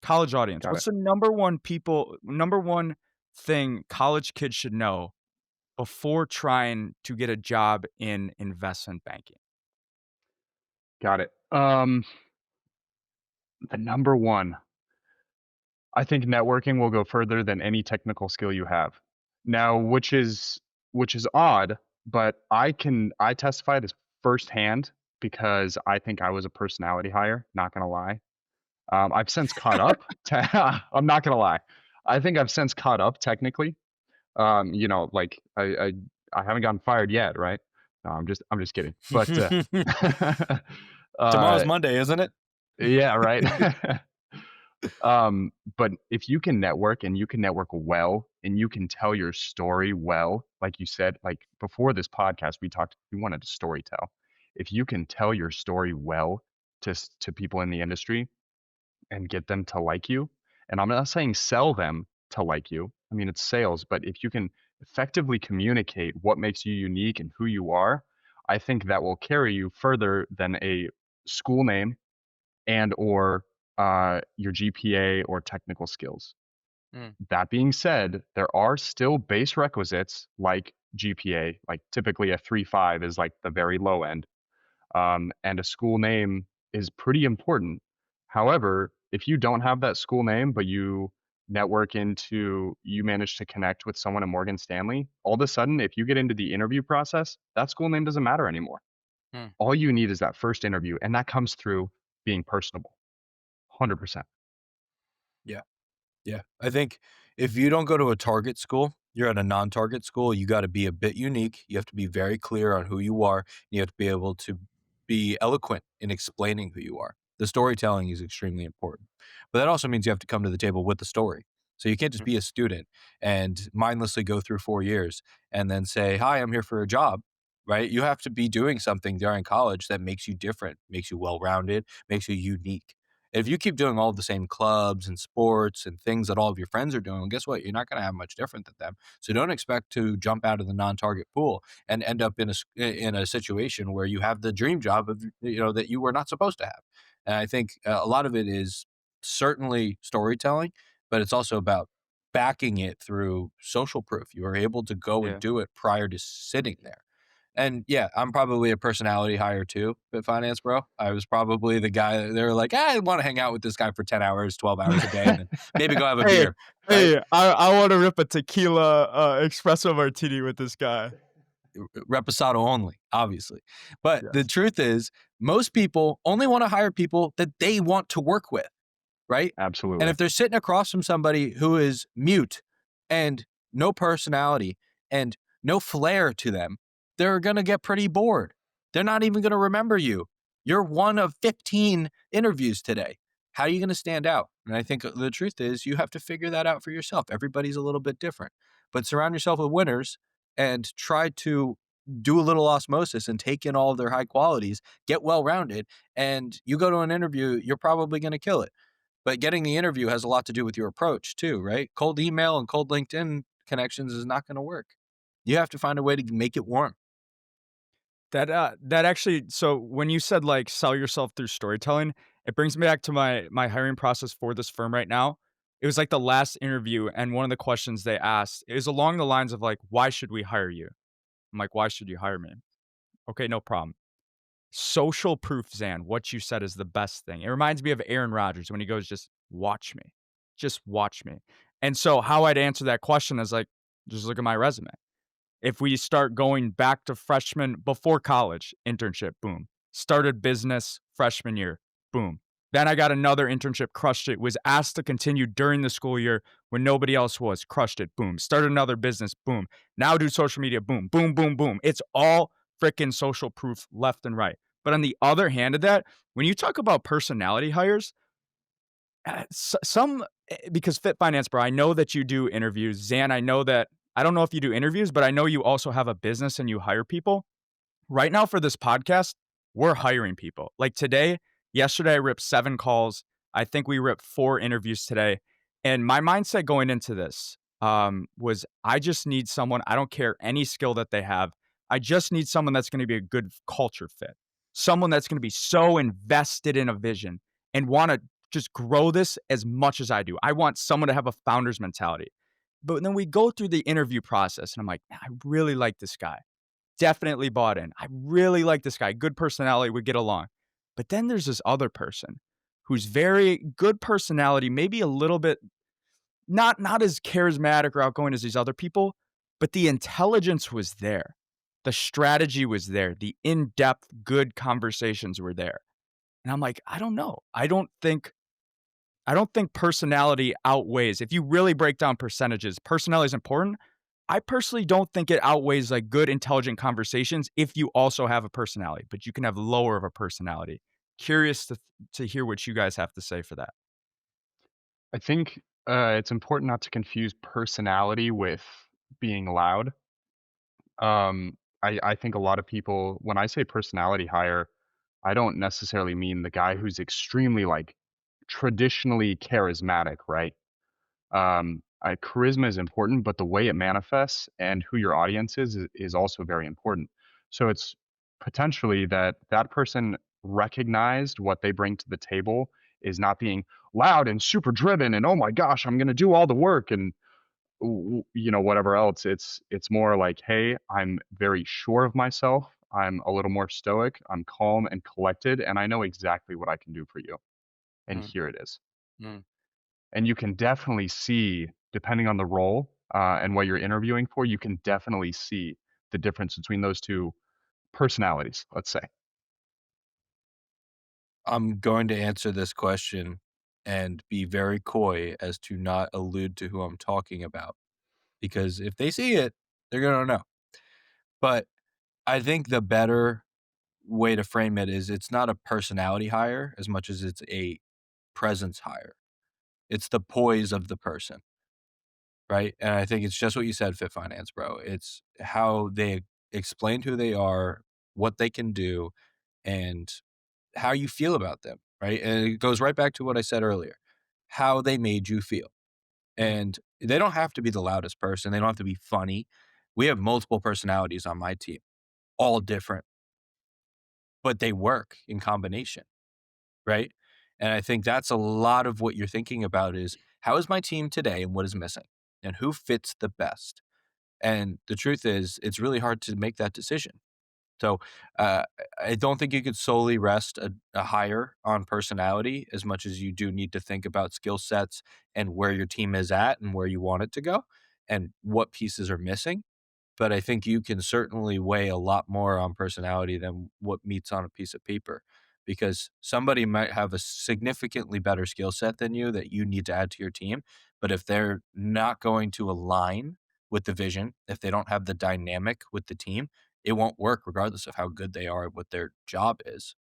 College audience. Got it. What's the number one thing college kids should know before trying to get a job in investment banking? Got it. The number one, I think networking will go further than any technical skill you have. Now, which is odd, but I testify this firsthand because I think I was a personality hire, not gonna lie. I've since caught up. I'm not gonna lie. I think I've since caught up technically. Like I haven't gotten fired yet, right? No, I'm just kidding. But Tomorrow's uh, Monday, isn't it? yeah, right. But if you can network and you can network well and you can tell your story well, like you said, like before this podcast, we wanted to story tell. If you can tell your story well to people in the industry and get them to like you, and I'm not saying sell them to like you. I mean, it's sales, but if you can effectively communicate what makes you unique and who you are, I think that will carry you further than a school name and or your GPA or technical skills. Mm. That being said, there are still base requisites like GPA, like typically a 3.5 is like the very low end, and a school name is pretty important. However, if you don't have that school name, but you manage to connect with someone at Morgan Stanley, all of a sudden, if you get into the interview process, that school name doesn't matter anymore. Mm. All you need is that first interview, and that comes through being personable. 100%. Yeah. Yeah. I think if you don't go to a target school, you're at a non-target school, you got to be a bit unique. You have to be very clear on who you are. You have to be able to be eloquent in explaining who you are. The storytelling is extremely important. But that also means you have to come to the table with the story. So you can't just be a student and mindlessly go through 4 years and then say, "Hi, I'm here for a job." Right? You have to be doing something during college that makes you different, makes you well-rounded, makes you unique. If you keep doing all the same clubs and sports and things that all of your friends are doing, well, guess what? You're not going to have much different than them. So don't expect to jump out of the non-target pool and end up in a situation where you have the dream job of that you were not supposed to have. And I think a lot of it is certainly storytelling, but it's also about backing it through social proof. You are able to go and Yeah. do it prior to sitting there. And yeah, I'm probably a personality hire too at Finance Bro. I was probably the guy that they were like, I want to hang out with this guy for 10 hours, 12 hours a day, and then maybe go have a Hey, beer, right? hey, I want to rip a tequila espresso martini with this guy. Reposado only, obviously. But the Yes. truth is, most people only want to hire people that they want to work with. right? And Absolutely. if they're sitting across from somebody who is mute and no personality and no flair to them, they're going to get pretty bored. They're not even going to remember you. You're one of 15 interviews today. How are you going to stand out? And I think the truth is you have to figure that out for yourself. Everybody's a little bit different, but surround yourself with winners and try to do a little osmosis and take in all of their high qualities, get well-rounded, and you go to an interview, you're probably going to kill it. But getting the interview has a lot to do with your approach too, right? Cold email and cold LinkedIn connections is not going to work. You have to find a way to make it warm. That actually, so when you said like sell yourself through storytelling, it brings me back to my hiring process for this firm right now. It was like the last interview, and one of the questions they asked is along the lines of like, why should we hire you? I'm like, why should you hire me? Okay, no problem. Social proof, Zan, what you said is the best thing. It reminds me of Aaron Rodgers when he goes, just watch me. Just watch me. And so how I'd answer that question is like, just look at my resume. If we start going back to freshman before college internship, boom. Started business freshman year, boom. Then I got another internship, crushed it. Was asked to continue during the school year when nobody else was, crushed it, boom. Started another business, boom. Now do social media, boom, boom, boom, boom. It's all freaking social proof left and right. But on the other hand of that, when you talk about personality hires, some because Fit Finance, bro, I know that you do interviews. Zan, I know that I don't know if you do interviews, but I know you also have a business and you hire people. Right now for this podcast, we're hiring people. Like today, yesterday, I ripped 7 calls. I think we ripped 4 interviews today. And my mindset going into this was I just need someone, I don't care any skill that they have. I just need someone that's going to be a good culture fit, someone that's going to be so invested in a vision and want to just grow this as much as I do. I want someone to have a founder's mentality. But then we go through the interview process and I'm like, man, I really like this guy. Definitely bought in. I really like this guy. Good personality, would get along. But then there's this other person who's very good personality, maybe a little bit not as charismatic or outgoing as these other people, but the intelligence was there. The strategy was there. The in-depth good conversations were there. And I'm like, I don't know. I don't think personality outweighs. If you really break down percentages, personality is important. I personally don't think it outweighs like good, intelligent conversations if you also have a personality, but you can have lower of a personality. Curious to hear what you guys have to say for that. I think it's important not to confuse personality with being loud. I think a lot of people, when I say personality hire, I don't necessarily mean the guy who's extremely like traditionally charismatic, right? Charisma is important, but the way it manifests and who your audience is also very important. So it's potentially that that person recognized what they bring to the table is not being loud and super driven and oh my gosh, I'm going to do all the work and whatever else. It's more like, hey, I'm very sure of myself. I'm a little more stoic. I'm calm and collected, and I know exactly what I can do for you. And Mm, here it is. mm. And you can definitely see, depending on the role and what you're interviewing for, you can definitely see the difference between those two personalities, let's say. I'm going to answer this question and be very coy as to not allude to who I'm talking about. Because if they see it, they're going to know. But I think the better way to frame it is it's not a personality hire as much as it's a presence hire. It's the poise of the person, right? And I think it's just what you said, Fit Finance, bro. It's how they explain who they are, what they can do, and how you feel about them, right? And it goes right back to what I said earlier, how they made you feel. And they don't have to be the loudest person. They don't have to be funny. We have multiple personalities on my team, all different, but they work in combination, right? And I think that's a lot of what you're thinking about is how is my team today and what is missing and who fits the best? And the truth is, it's really hard to make that decision. So uh, I don't think you could solely rest a hire on personality as much as you do need to think about skill sets and where your team is at and where you want it to go and what pieces are missing. But I think you can certainly weigh a lot more on personality than what meets on a piece of paper because somebody might have a significantly better skill set than you that you need to add to your team. But if they're not going to align with the vision, if they don't have the dynamic with the team, it won't work regardless of how good they are at what their job is.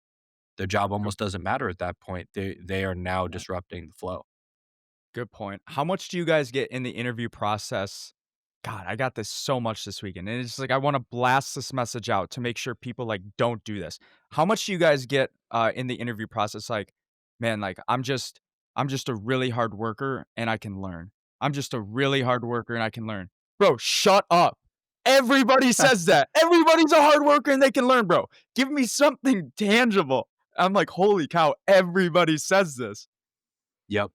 Their job Good, almost doesn't matter at that point. They are now disrupting the flow. good point. How much do you guys get in the interview process? God, I got this so much this weekend, and it's like I want to blast this message out to make sure people like don't do this. How much do you guys get in the interview process? Like, man, like I'm just a really hard worker and I can learn. I'm just a really hard worker and I can learn. Bro, shut up. Everybody says that. Everybody's a hard worker and they can learn, bro. Give me something tangible. I'm like, holy cow, everybody says this. Yep.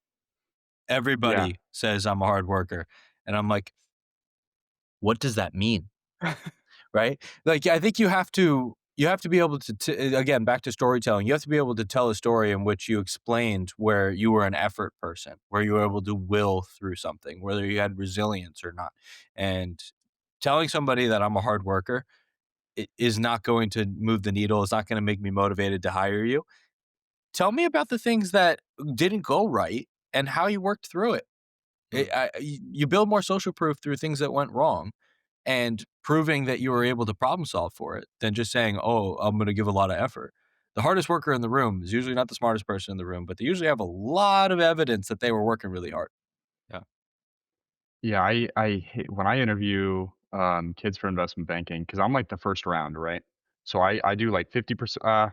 Yeah. Everybody says I'm a hard worker. And I'm like, what does that mean? Right? Like, I think you have to be able to again, back to storytelling. You have to be able to tell a story in which you explained where you were an effort person, where you were able to will through something, whether you had resilience or not. And telling somebody that I'm a hard worker is not going to move the needle. It's not going to make me motivated to hire you. Tell me about the things that didn't go right and how you worked through it. Hmm. You build more social proof through things that went wrong and proving that you were able to problem solve for it than just saying, oh, I'm going to give a lot of effort. The hardest worker in the room is usually not the smartest person in the room, but they usually have a lot of evidence that they were working really hard. Yeah. Yeah, I hate when I interview kids for investment banking because I'm like the first round, right? So I do like 50%,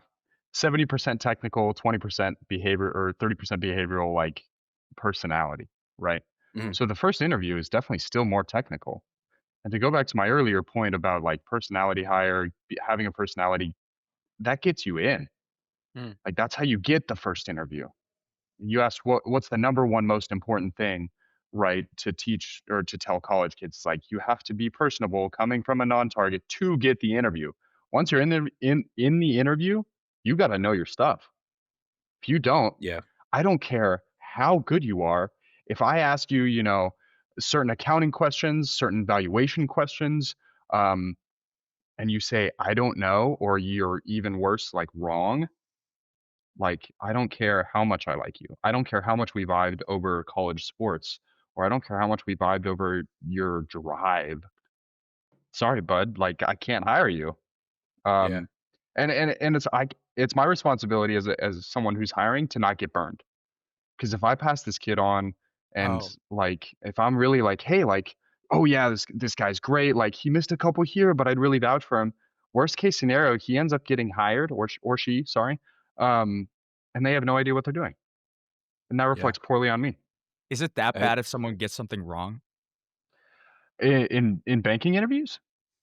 70% technical, 20% behavior, or 30% behavioral, like personality, right? Mhm. So the first interview is definitely still more technical. And to go back to my earlier point about like personality hire, having a personality, that gets you in. Mm. Like that's how you get the first interview. You asked what's the number one most important thing, right, to teach or to tell college kids. It's like you have to be personable, coming from a non-target to get the interview. Once you're in the interview, you got to know your stuff. If you don't, Yeah. I don't care how good you are. If I ask you, certain accounting questions, certain valuation questions, um, and you say I don't know, or you're even worse, like wrong, like, I don't care how much I like you. I don't care how much we vibed over college sports, or I don't care how much we vibed over your drive. Sorry, bud. Like, I can't hire you. Yeah. Um, and it's my responsibility as someone who's hiring to not get burned. Because if I pass this kid on, and Oh, like if I'm really like, hey, like, oh yeah, this guy's great. Like he missed a couple here, but I'd really vouch for him. Worst case scenario, he ends up getting hired, or she, sorry, um, and they have no idea what they're doing, and that Yeah. reflects poorly on me. is it that I, bad if someone gets something wrong? In banking interviews,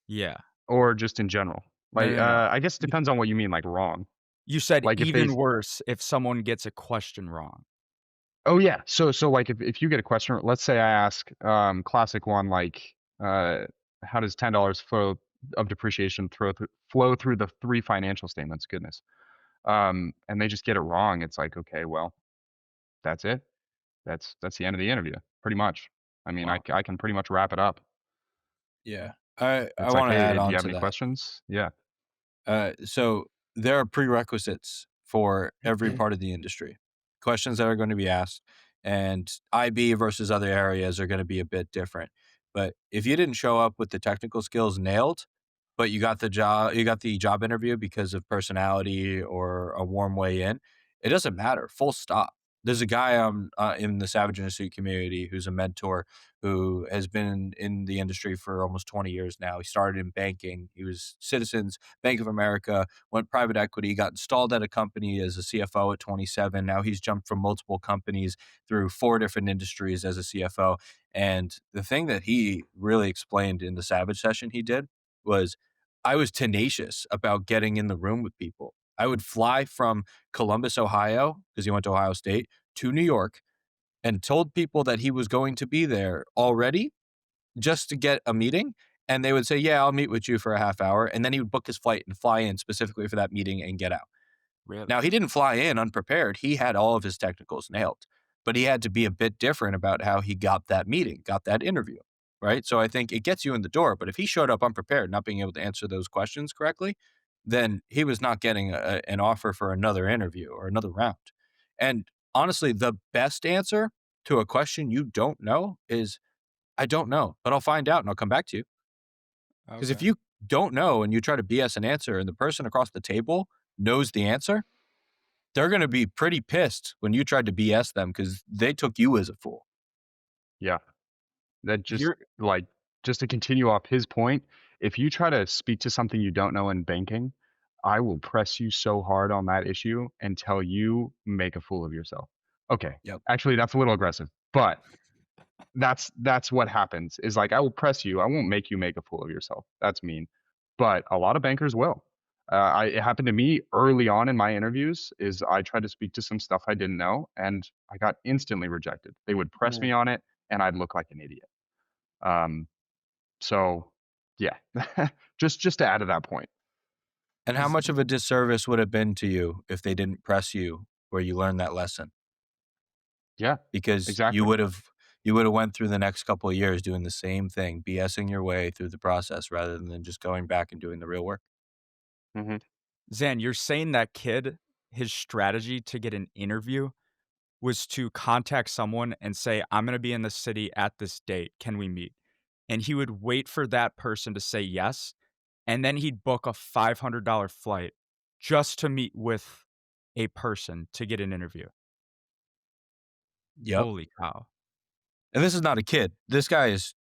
Yeah. or just in general. No, Like, no, no. I guess it depends on what you mean, like wrong. You said Like if they even worse if someone gets a question wrong. Oh yeah. So like if you get a question, let's say I ask classic one like uh how does $10 flow of depreciation flow through the three financial statements? Goodness. And they just get it wrong. It's like, okay, well, that's it. That's the end of the interview, pretty much. I mean, wow. I can pretty much wrap it up. Yeah. I It's like, want to add hey, do you on have to any that. questions? Yeah. So there are prerequisites for every part of the industry. Questions that are going to be asked, and IB versus other areas are going to be a bit different. But if you didn't show up with the technical skills nailed, but you got the job interview because of personality or a warm way in, it doesn't matter. Full stop. There's a guy in the Savage Industry community who's a mentor who has been in the industry for almost 20 years now. He started in banking. He was Citizens Bank of America, went private equity, got installed at a company as a CFO at 27. Now he's jumped from multiple companies through 4 different industries as a CFO. And the thing that he really explained in the Savage session he did was I was tenacious about getting in the room with people. I would fly from Columbus, Ohio, because he went to Ohio State, to New York and told people that he was going to be there already just to get a meeting. And they would say, yeah, I'll meet with you for a half hour. And then he would book his flight and fly in specifically for that meeting and get out. Really? Now, he didn't fly in unprepared. He had all of his technicals nailed, but he had to be a bit different about how he got that meeting, got that interview. Right. So I think it gets you in the door. But if he showed up unprepared, not being able to answer those questions correctly, then he was not getting an offer for another interview or another round. And honestly, the best answer to a question you don't know is, I don't know, but I'll find out and I'll come back to you. Because if Okay. you don't know and you try to BS an answer and the person across the table knows the answer, they're going to be pretty pissed when you tried to BS them because they took you as a fool. Yeah. That just You're like just to continue off his point, if you try to speak to something you don't know in banking, I will press you so hard on that issue until you make a fool of yourself. Okay. Yep. Actually, that's a little aggressive, but that's what happens. Is like I will press you. I won't make you make a fool of yourself. That's mean. But a lot of bankers will. It happened to me early on in my interviews. Is I tried to speak to some stuff I didn't know, and I got instantly rejected. They would press me on it, and I'd look like an idiot. Um, so yeah, just to add to that point. And how much of a disservice would it have been to you if they didn't press you where you learned that lesson? Yeah, Because exactly. you would have went through the next couple of years doing the same thing, BSing your way through the process rather than just going back and doing the real work. Hmm. Zan, you're saying that kid, his strategy to get an interview was to contact someone and say, "I'm gonna be in the city at this date. Can we meet?" And he would wait for that person to say yes, and then he'd book a $500 flight just to meet with a person to get an interview. Yep. Holy cow. And this is not a kid. This guy is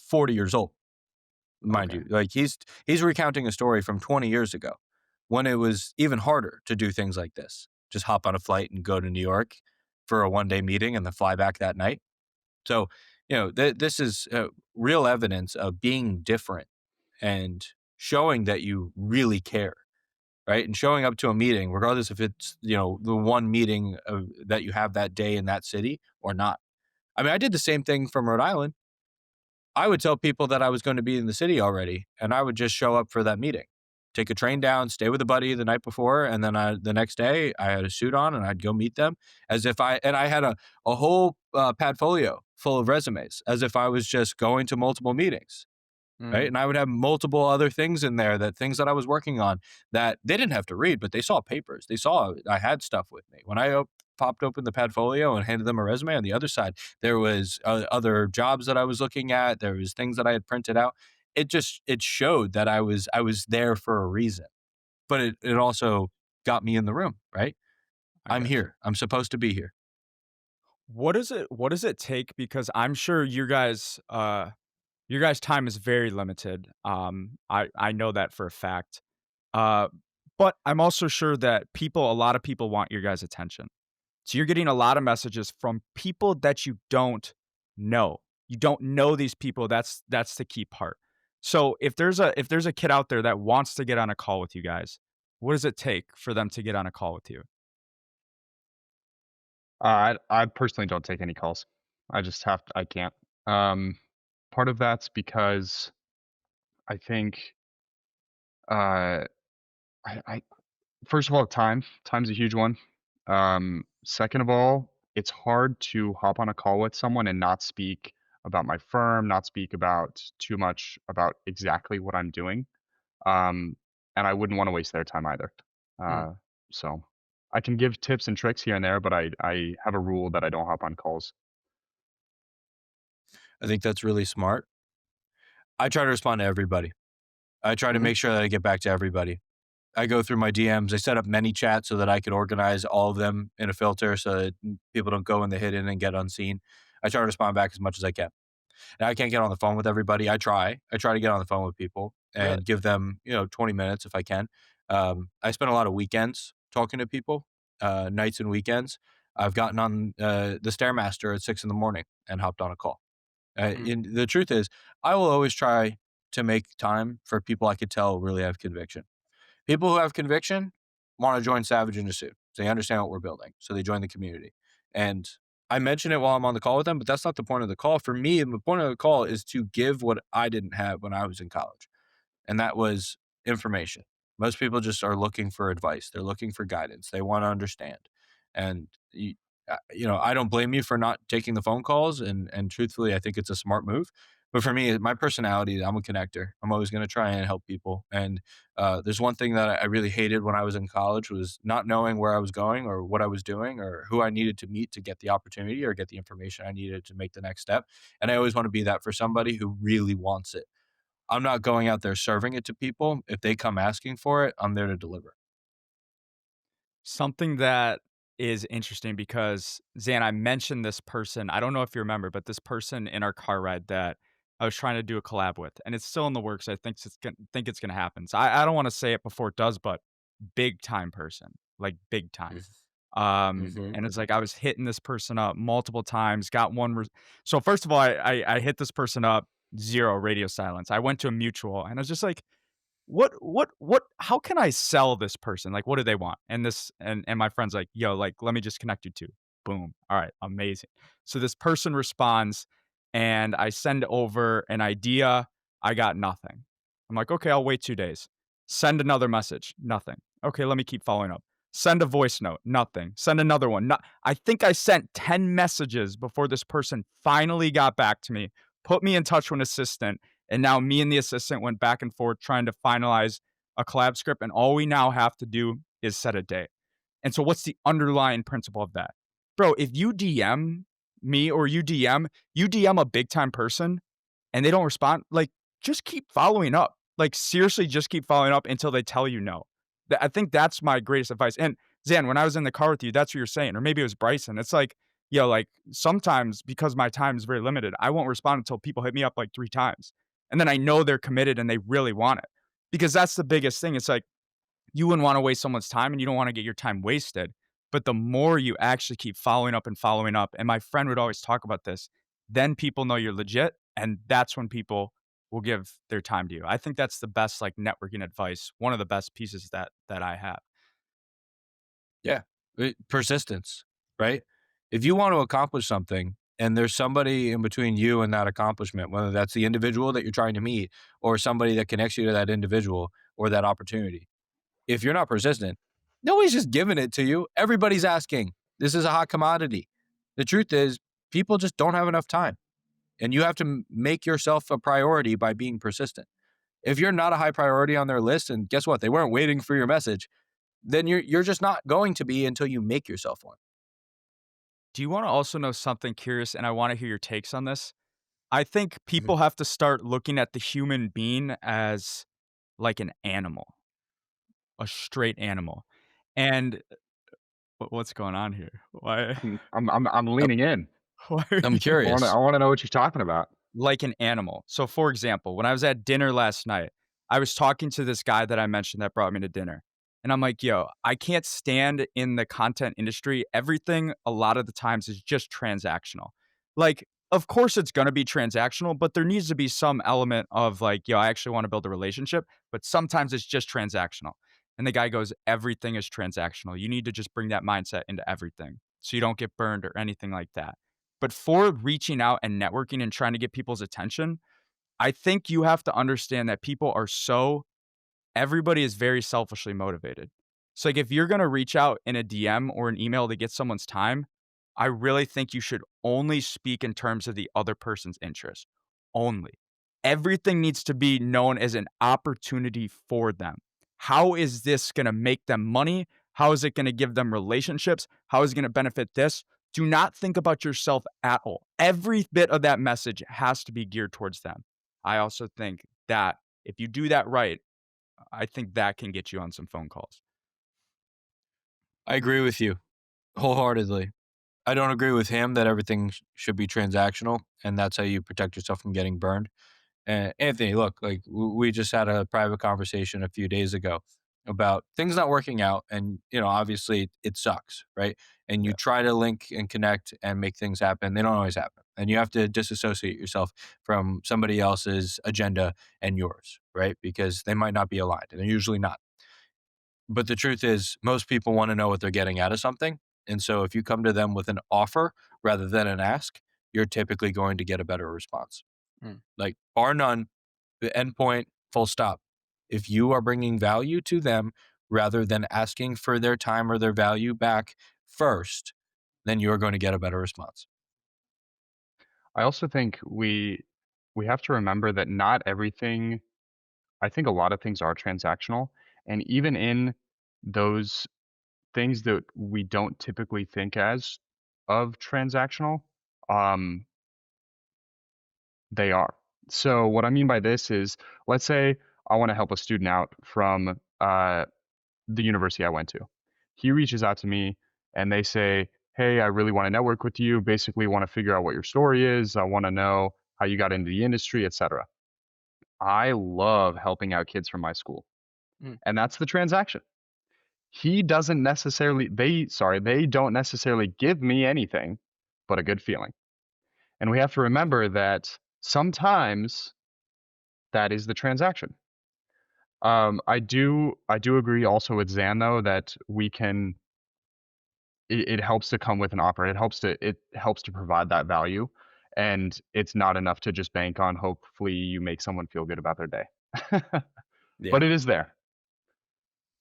40 years old, mind Okay. you. Like he's recounting a story from 20 years ago when it was even harder to do things like this. Just hop on a flight and go to New York for a one-day meeting and then fly back that night. So, this is real evidence of being different and showing that you really care, right? And showing up to a meeting, regardless if it's, the one meeting that you have that day in that city or not. I mean, I did the same thing from Rhode Island. I would tell people that I was going to be in the city already, and I would just show up for that meeting. Take a train down, stay with a buddy the night before, and then the next day I had a suit on and I'd go meet them as if I had a whole padfolio full of resumes as if I was just going to multiple meetings. Right. Mm, And I would have multiple other things in there, things that I was working on that they didn't have to read, but they saw papers. They saw I had stuff with me. When I popped open the padfolio and handed them a resume on the other side, there was other jobs that I was looking at. There was things that I had printed out. It showed that I was there for a reason, but it also got me in the room. Right. I I'm got you. here. I'm supposed to be here. What does it take? Because I'm sure your guys' time is very limited. I know that for a fact. Uh, but I'm also sure that a lot of people want your guys' attention. So you're getting a lot of messages from people that you don't know. You don't know these people. That's the key part. So if there's a kid out there that wants to get on a call with you guys, what does it take for them to get on a call with you? I personally don't take any calls. I just have to, I can't. Um, Part of that's because I think uh, I first of all, time's a huge one. Second of all, it's hard to hop on a call with someone and not speak about my firm, not speak about too much about exactly what I'm doing. Um, and I wouldn't want to waste their time either. Mm. Uh, so I can give tips and tricks here and there, but I have a rule that I don't hop on calls. I think that's really smart. I try to respond to everybody. I try to Hmm. make sure that I get back to everybody. I go through my DMs. I set up many chats so that I could organize all of them in a filter so that people don't go in the hidden and get unseen. I try to respond back as much as I can. And I can't get on the phone with everybody. I try. I try to get on the phone with people Good. and give them, 20 minutes if I can. I spend a lot of weekends talking to people, nights and weekends. I've gotten on the Stairmaster at 6 in the morning and hopped on a call. Mm. And the truth is, I will always try to make time for people I could tell really have conviction. People who have conviction want to join Savage in a suit. They understand what we're building, so they join the community. And I mention it while I'm on the call with them, but that's not the point of the call. For me, the point of the call is to give what I didn't have when I was in college, and that was information. Most people just are looking for advice. They're looking for guidance. They want to understand. And I don't blame you for not taking the phone calls. And truthfully, I think it's a smart move. But for me, my personality, I'm a connector. I'm always going to try and help people. And there's one thing that I really hated when I was in college was not knowing where I was going or what I was doing or who I needed to meet to get the opportunity or get the information I needed to make the next step. And I always want to be that for somebody who really wants it. I'm not going out there serving it to people. If they come asking for it, I'm there to deliver. Something that is interesting because, Zan, I mentioned this person. I don't know if you remember, but this person in our car ride that I was trying to do a collab with, and it's still in the works. I think it's gonna happen. So I don't want to say it before it does, but big time person, like big time. Mm-hmm. And it's like I was hitting this person up multiple times. Got one. So first of all, I hit this person up, zero radio silence. I went to a mutual, and I was just like, what how can I sell this person? Like, what do they want? And this and my friend's like, "Yo, like, let me just connect you to." Boom. All right, amazing. So this person responds, and I send over an idea. I got nothing. I'm like, "Okay, I'll wait 2 days." Send another message, nothing. Okay, let me keep following up. Send a voice note, nothing. Send another one. I think I sent 10 messages before this person finally got back to me, put me in touch with an assistant, and now me and the assistant went back and forth trying to finalize a collab script. And all we now have to do is set a date. And so, what's the underlying principle of that? Bro, if you DM me or you DM a big time person and they don't respond, like, just keep following up. Like, seriously, just keep following up until they tell you no. I think that's my greatest advice. And Zan, when I was in the car with you, that's what you're saying. Or maybe it was Bryson. It's like, yo, like sometimes because my time is very limited, I won't respond until people hit me up like 3 times. And then I know they're committed and they really want it. Because that's the biggest thing. It's like you wouldn't want to waste someone's time and you don't want to get your time wasted. But the more you actually keep following up, and my friend would always talk about this, then people know you're legit. And that's when people will give their time to you. I think that's the best like networking advice. One of the best pieces that I have. Yeah. Persistence, right? If you want to accomplish something and there's somebody in between you and that accomplishment, whether that's the individual that you're trying to meet or somebody that connects you to that individual or that opportunity, if you're not persistent, nobody's just giving it to you. Everybody's asking. This is a hot commodity. The truth is, people just don't have enough time. And you have to make yourself a priority by being persistent. If you're not a high priority on their list, and guess what? They weren't waiting for your message, then you're just not going to be until you make yourself one. Do you want to also know something curious? And I want to hear your takes on this. I think Mhm. people have to start looking at the human being as like an animal, a straight animal. And what's going on here? Why? I'm I'm leaning in. Why are I'm you I want to curious. I want to know what you're talking about. like an animal? So, for example, when I was at dinner last night, I was talking to this guy that I mentioned that brought me to dinner. And I'm like, yo, I can't stand in the content industry. Everything a lot of the times is just transactional. Like, of course, it's going to be transactional, but there needs to be some element of like, yo, I actually want to build a relationship, but sometimes it's just transactional. And the guy goes, everything is transactional. You need to just bring that mindset into everything so you don't get burned or anything like that. But for reaching out and networking and trying to get people's attention, I think you have to understand that people are so everybody is very selfishly motivated. So like if you're going to reach out in a DM or an email to get someone's time, I really think you should only speak in terms of the other person's interest. Only. Everything needs to be known as an opportunity for them. How is this going to make them money? How is it going to give them relationships? How is it going to benefit this? Do not think about yourself at all. Every bit of that message has to be geared towards them. I also think that if you do that right, I think that can get you on some phone calls. I agree with you wholeheartedly. I don't agree with him that everything should be transactional, and that's how you protect yourself from getting burned. And Anthony, look, like we just had a private conversation a few days ago about things not working out, and obviously it sucks, right? And you Yeah. try to link and connect and make things happen; they don't always happen, and you have to disassociate yourself from somebody else's agenda and yours, right? Because they might not be aligned, and they're usually not. But the truth is, most people want to know what they're getting out of something, and so if you come to them with an offer rather than an ask, you're typically going to get a better response. Mm. Like, bar none, the end point, full stop. If you are bringing value to them rather than asking for their time or their value back first, then you're going to get a better response. I also think we we have to remember that not everything, I think a lot of things are transactional. And even in those things that we don't typically think as of transactional, um, they are. So what I mean by this is, let's say I want to help a student out from the university I went to. He reaches out to me and they say, "Hey, I really want to network with you. Basically, want to figure out what your story is. I want to know how you got into the industry, etc." I love helping out kids from my school, Mm. and that's the transaction. He doesn't necessarily they don't necessarily give me anything but a good feeling. And we have to remember that sometimes that is the transaction. I do agree also with Zan though that we can it helps to come with an offer. It helps to provide that value, and it's not enough to just bank on hopefully you make someone feel good about their day. Yeah. But it is there.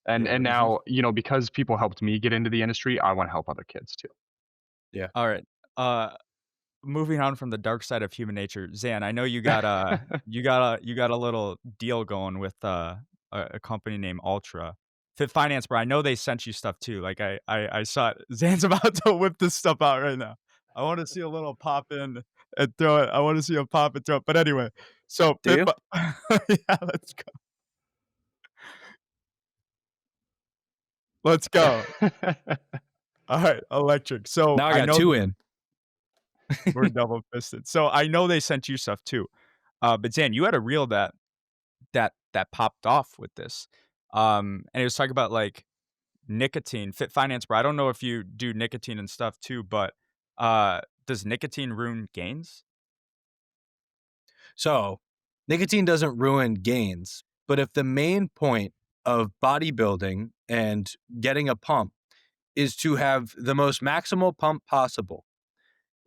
And Yeah. now, because people helped me get into the industry, I want to help other kids too. All right. Moving on from the dark side of human nature, Zan, I know you got a little deal going with a company named Ultra Fit Finance, bro. I know they sent you stuff too. Like I saw it. Zan's about to whip this stuff out right now. I want to see a little pop in and throw it. I want to see a pop and throw it. But anyway, so Do you? yeah, let's go. Let's go. All right, electric. So Now I I got know 2 in. we're double fisted. So I know they sent you stuff too. But Zan, you had a reel that popped off with this. And it was talking about like nicotine, Fit Finance, bro. I don't know if you do nicotine and stuff too, but does nicotine ruin gains? So, nicotine doesn't ruin gains, but if the main point of bodybuilding and getting a pump is to have the most maximal pump possible,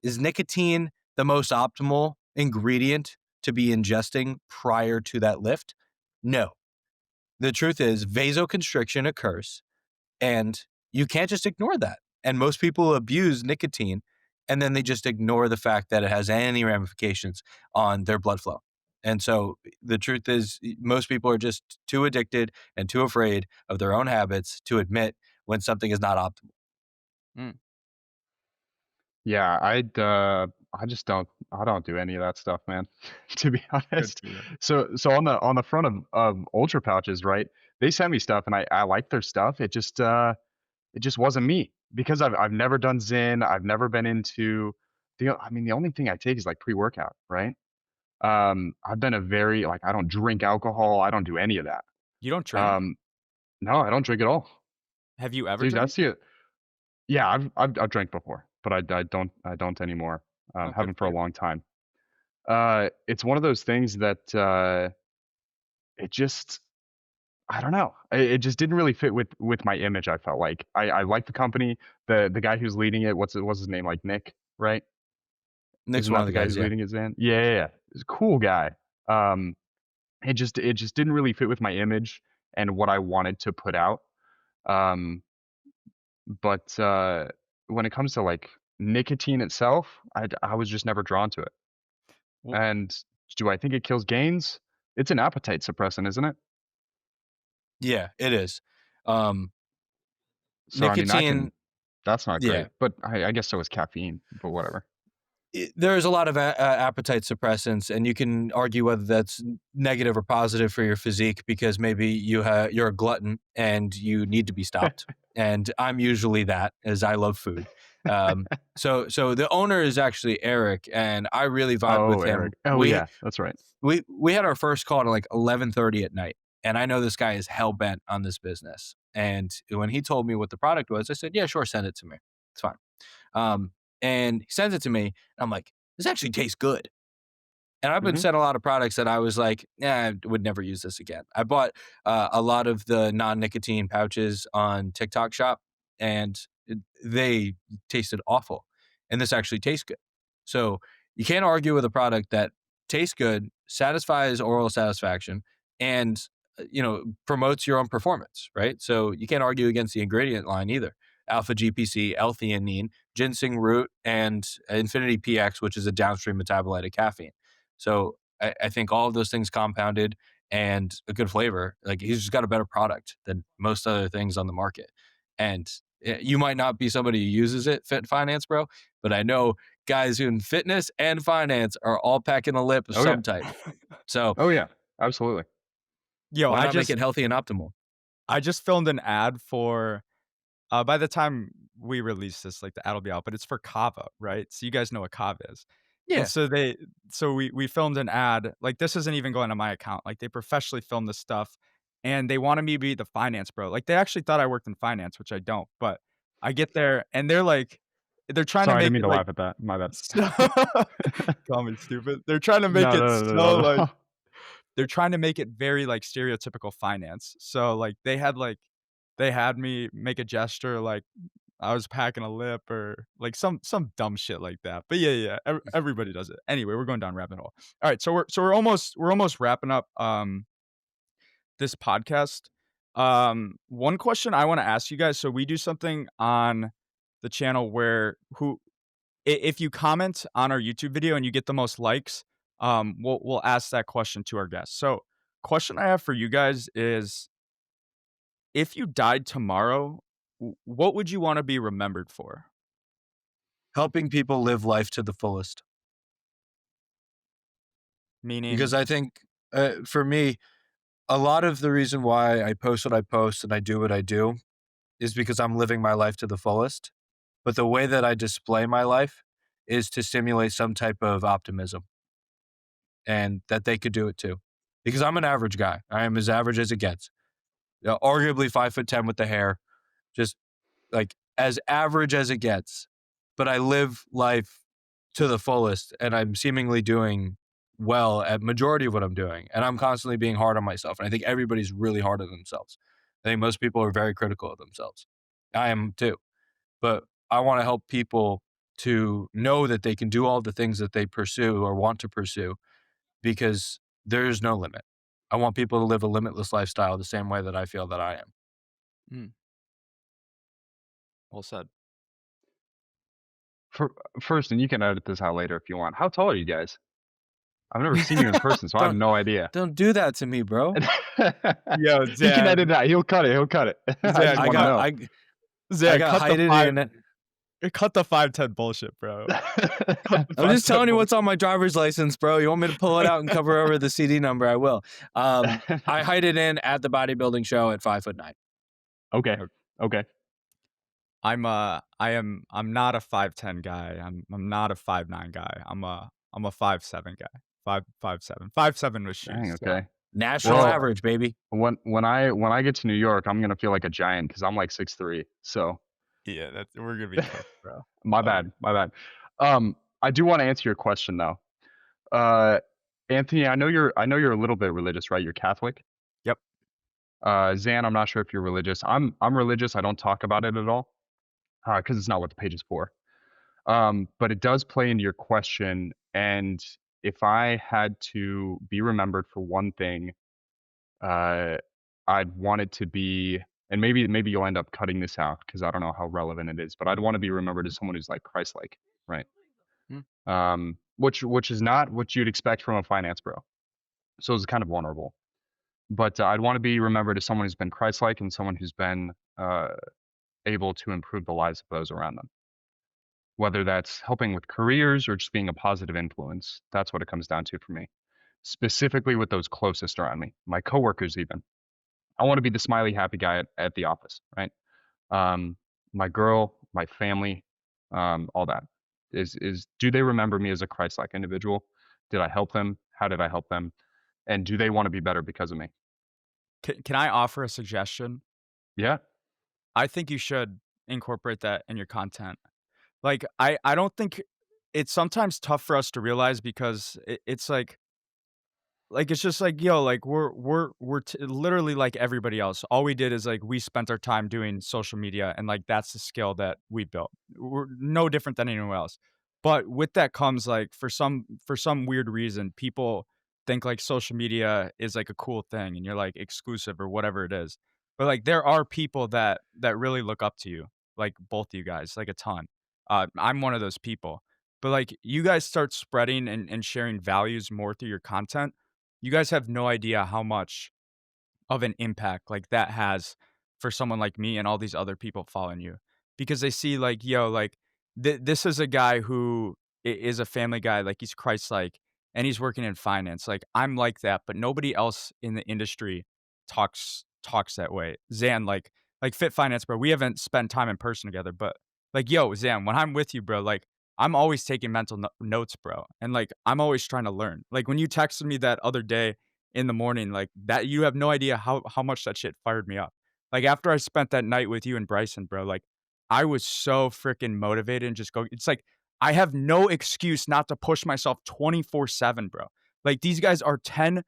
is nicotine the most optimal ingredient to be ingesting prior to that lift? No. The truth is, vasoconstriction occurs, and you can't just ignore that. And most people abuse nicotine, and then they just ignore the fact that it has any ramifications on their blood flow. And so the truth is, most people are just too addicted and too afraid of their own habits to admit when something is not optimal. Mm, Yeah, I don't do any of that stuff, man, to be good honest. for you. So on the front of Ultra Pouches, right? They sent me stuff and I like their stuff. It just wasn't me because I've never done Zyn. I've never been into the only thing I take is like pre-workout, right? I've been a very like I don't drink alcohol. I don't do any of that. You don't drink? Um, no, I don't drink at all. Have you ever Dude, drank? that's it. Yeah, I've drank before, but I don't anymore. Oh, good Haven't for for a you. long time. It's one of those things that it just I don't know. It just didn't really fit with my image. I felt like I like the company. The guy who's leading it. What's his name? Like Nick, right? Nick's Isn't one that of the the guy guys, who's yeah. leading it, Zan? Yeah, yeah, yeah. He's a cool guy. Um, it just didn't really fit with my image and what I wanted to put out. Um, but when it comes to like nicotine itself, I was just never drawn to it. Well, And do I think it kills gains? It's an appetite suppressant, isn't it? Yeah, it is. Um, So I mean, nicotine, that's not yeah. great, but I guess so is caffeine, but whatever. There's a lot of appetite suppressants, and you can argue whether that's negative or positive for your physique because maybe you're a glutton and you need to be stopped. And I'm usually that, as I love food. So the owner is actually Eric, and I really vibe Oh, with him. Eric. Oh, yeah, that's right. We had our first call at like 11:30 at night, and I know this guy is hell bent on this business. And when he told me what the product was, I said, "Yeah, sure, send it to me. It's fine." Um, and he sends it to me, and I'm like, "This actually tastes good." And I've been Mhm. sent a lot of products that I was like, I would never use this again. I bought a lot of the non-nicotine pouches on TikTok Shop, and they tasted awful. And this actually tastes good. So you can't argue with a product that tastes good, satisfies oral satisfaction, and promotes your own performance, right? So you can't argue against the ingredient line either. Alpha GPC, L-theanine, ginseng root, and Infinity PX, which is a downstream metabolite of caffeine. So I think all of those things compounded and a good flavor, like he's just got a better product than most other things on the market. And you might not be somebody who uses it, fit finance, bro, but I know guys who in fitness and finance are all packing a lip of Oh yeah. some type. So Oh yeah. Absolutely. Yo, why not make it healthy and optimal? I just filmed an ad for by the time we release this, like the ad will be out, but it's for Kava, right? So you guys know what Kava is. And Yeah. so we filmed an ad. Like this isn't even going to my account. Like they professionally filmed this stuff and they wanted me to be the finance bro. Like they actually thought I worked in finance, which I don't, but I get there and they're trying to Sorry, I didn't make mean it to like laugh at that. My bad. so call me stupid. They're trying to make No, it no, no, so no, like no. they're trying to make it very like stereotypical finance. So like they had me make a gesture like I was packing a lip or like some dumb shit like that. But yeah, everybody does it. Anyway, we're going down rabbit hole. All right, so we're almost wrapping up this podcast. One question I want to ask you guys. So we do something on the channel where if you comment on our YouTube video and you get the most likes, we'll ask that question to our guests. So question I have for you guys is if you died tomorrow, what would you want to be remembered for? Helping people live life to the fullest. Meaning, Because I think for me, a lot of the reason why I post what I post and I do what I do is because I'm living my life to the fullest. But the way that I display my life is to stimulate some type of optimism and that they could do it too. Because I'm an average guy. I am as average as it gets. Arguably 5'10" with the hair, just like as average as it gets. But I live life to the fullest and I'm seemingly doing well at majority of what I'm doing. And I'm constantly being hard on myself. And I think everybody's really hard on themselves. I think most people are very critical of themselves. I am too. But I want to help people to know that they can do all the things that they pursue or want to pursue because there is no limit. I want people to live a limitless lifestyle the same way that I feel that I am. well said. First, and you can edit this out later if you want. How tall are you guys? I've never seen you in person, so I have no idea. Don't do that to me, bro. Yo, He can Zan. edit it out. He'll cut it. He'll cut it. I Zan, just want to know. I Zan, got height in it. cut the 5'10" bullshit, bro. I'm just telling you what's on my driver's license, bro. You want me to pull it out and cover over the CD number? I will. I height it in at the bodybuilding show at 5'9". Okay. Okay. I'm not a 5'10" guy. I'm not a 5'9" guy. I'm a 5'7" guy. 5'7" with shoes. Dang, so. okay. National Well, average, baby. When I get to New York, I'm gonna feel like a giant because I'm like 6'3". So Yeah, we're gonna be cooked, bro. my bad. I do want to answer your question though. Anthony, I know you're a little bit religious, right? You're Catholic. Yep. Zan, I'm not sure if you're religious. I'm religious. I don't talk about it at all because it's not what the page is for. But it does play into your question. And if I had to be remembered for one thing, I'd want it to be, and maybe you'll end up cutting this out because I don't know how relevant it is, but I'd want to be remembered as someone who's like Christ-like, right? Which is not what you'd expect from a finance bro. So it's kind of vulnerable. But I'd want to be remembered as someone who's been Christ-like and someone who's been able to improve the lives of those around them. Whether that's helping with careers or just being a positive influence, that's what it comes down to for me. Specifically with those closest around me, my coworkers even. I want to be the smiley, happy guy at the office, right? My girl, my family, all that. Is do they remember me as a Christ-like individual? Did I help them? How did I help them? And do they want to be better because of me? Can I offer a suggestion? Yeah. I think you should incorporate that in your content. Like, I don't think it's sometimes tough for us to realize because it's like it's just like, yo, like we're literally like everybody else. All we did is like we spent our time doing social media and like that's the skill that we built. We're no different than anyone else. But with that comes like for some weird reason, people think like social media is like a cool thing and you're like exclusive or whatever it is. But like there are people that really look up to you, like both of you guys, like a ton. I'm one of those people. But like you guys start spreading and sharing values more through your content, you guys have no idea how much of an impact like that has for someone like me and all these other people following you, because they see like, yo, like this is a guy who is a family guy, like he's Christ-like, and he's working in finance. Like I'm like that, but nobody else in the industry talks that way. Zan, like Fit Finance, bro. We haven't spent time in person together, but like, yo, Zan, when I'm with you, bro, like I'm always taking mental notes, bro, and like I'm always trying to learn. Like when you texted me that other day in the morning, like that, you have no idea how much that shit fired me up. Like after I spent that night with you and Bryson, bro, like I was so freaking motivated and just go. It's like I have no excuse not to push myself 24/7, bro. Like these guys are 10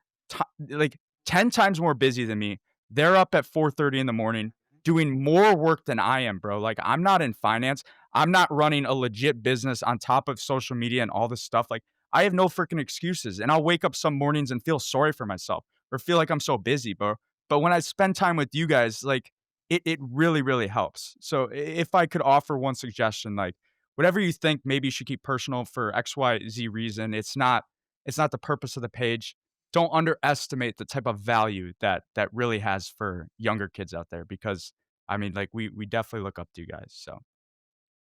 times more busy than me. They're up at 4:30 in the morning doing more work than I am, bro. Like I'm not in finance. I'm not running a legit business on top of social media and all this stuff. Like I have no freaking excuses. And I'll wake up some mornings and feel sorry for myself or feel like I'm so busy, bro. But when I spend time with you guys, like it really, really helps. So if I could offer one suggestion, like whatever you think maybe you should keep personal for XYZ reason, it's not the purpose of the page. Don't underestimate the type of value that really has for younger kids out there, because I mean, like we definitely look up to you guys. So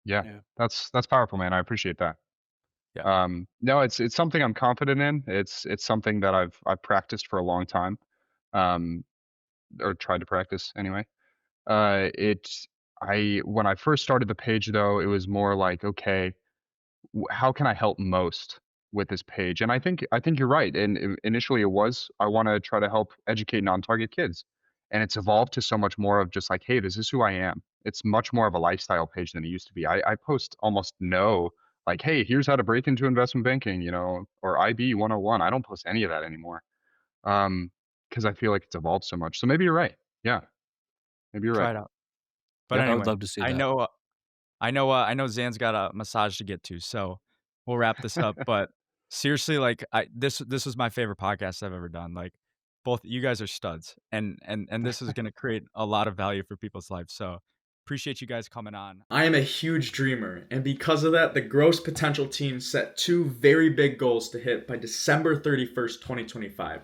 Yeah, Yeah. that's powerful, man. I appreciate that. yeah. No, it's something I'm confident in. It's something that I've practiced for a long time, um, or tried to practice anyway. It's I when I first started the page though, it was more like, okay, how can I help most with this page? And I think you're right. And initially, it was I want to try to help educate non-target kids, and it's evolved to so much more of just like, hey, this is who I am. It's much more of a lifestyle page than it used to be. I post almost no like, hey, here's how to break into investment banking, or IB 101. I don't post any of that anymore, because I feel like it's evolved so much. So maybe you're right. Yeah, maybe you're right. Try it out. But Yeah. I would anyway, love to see I that. know I know Zan's got a massage to get to, so we'll wrap this up. But seriously, like this was my favorite podcast I've ever done. Like both you guys are studs, and this is gonna create a lot of value for people's lives. So appreciate you guys coming on. I am a huge dreamer, and because of that, the Gross Potential team set two very big goals to hit by December 31st, 2025.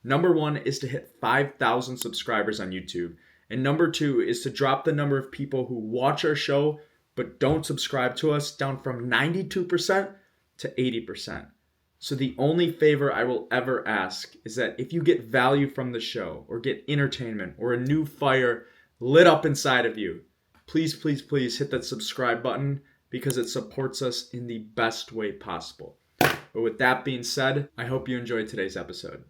Number one is to hit 5,000 subscribers on YouTube, and number two is to drop the number of people who watch our show but don't subscribe to us down from 92% to 80%. So the only favor I will ever ask is that if you get value from the show, or get entertainment, or a new fire lit up inside of you, please, please, please hit that subscribe button, because it supports us in the best way possible. But with that being said, I hope you enjoyed today's episode.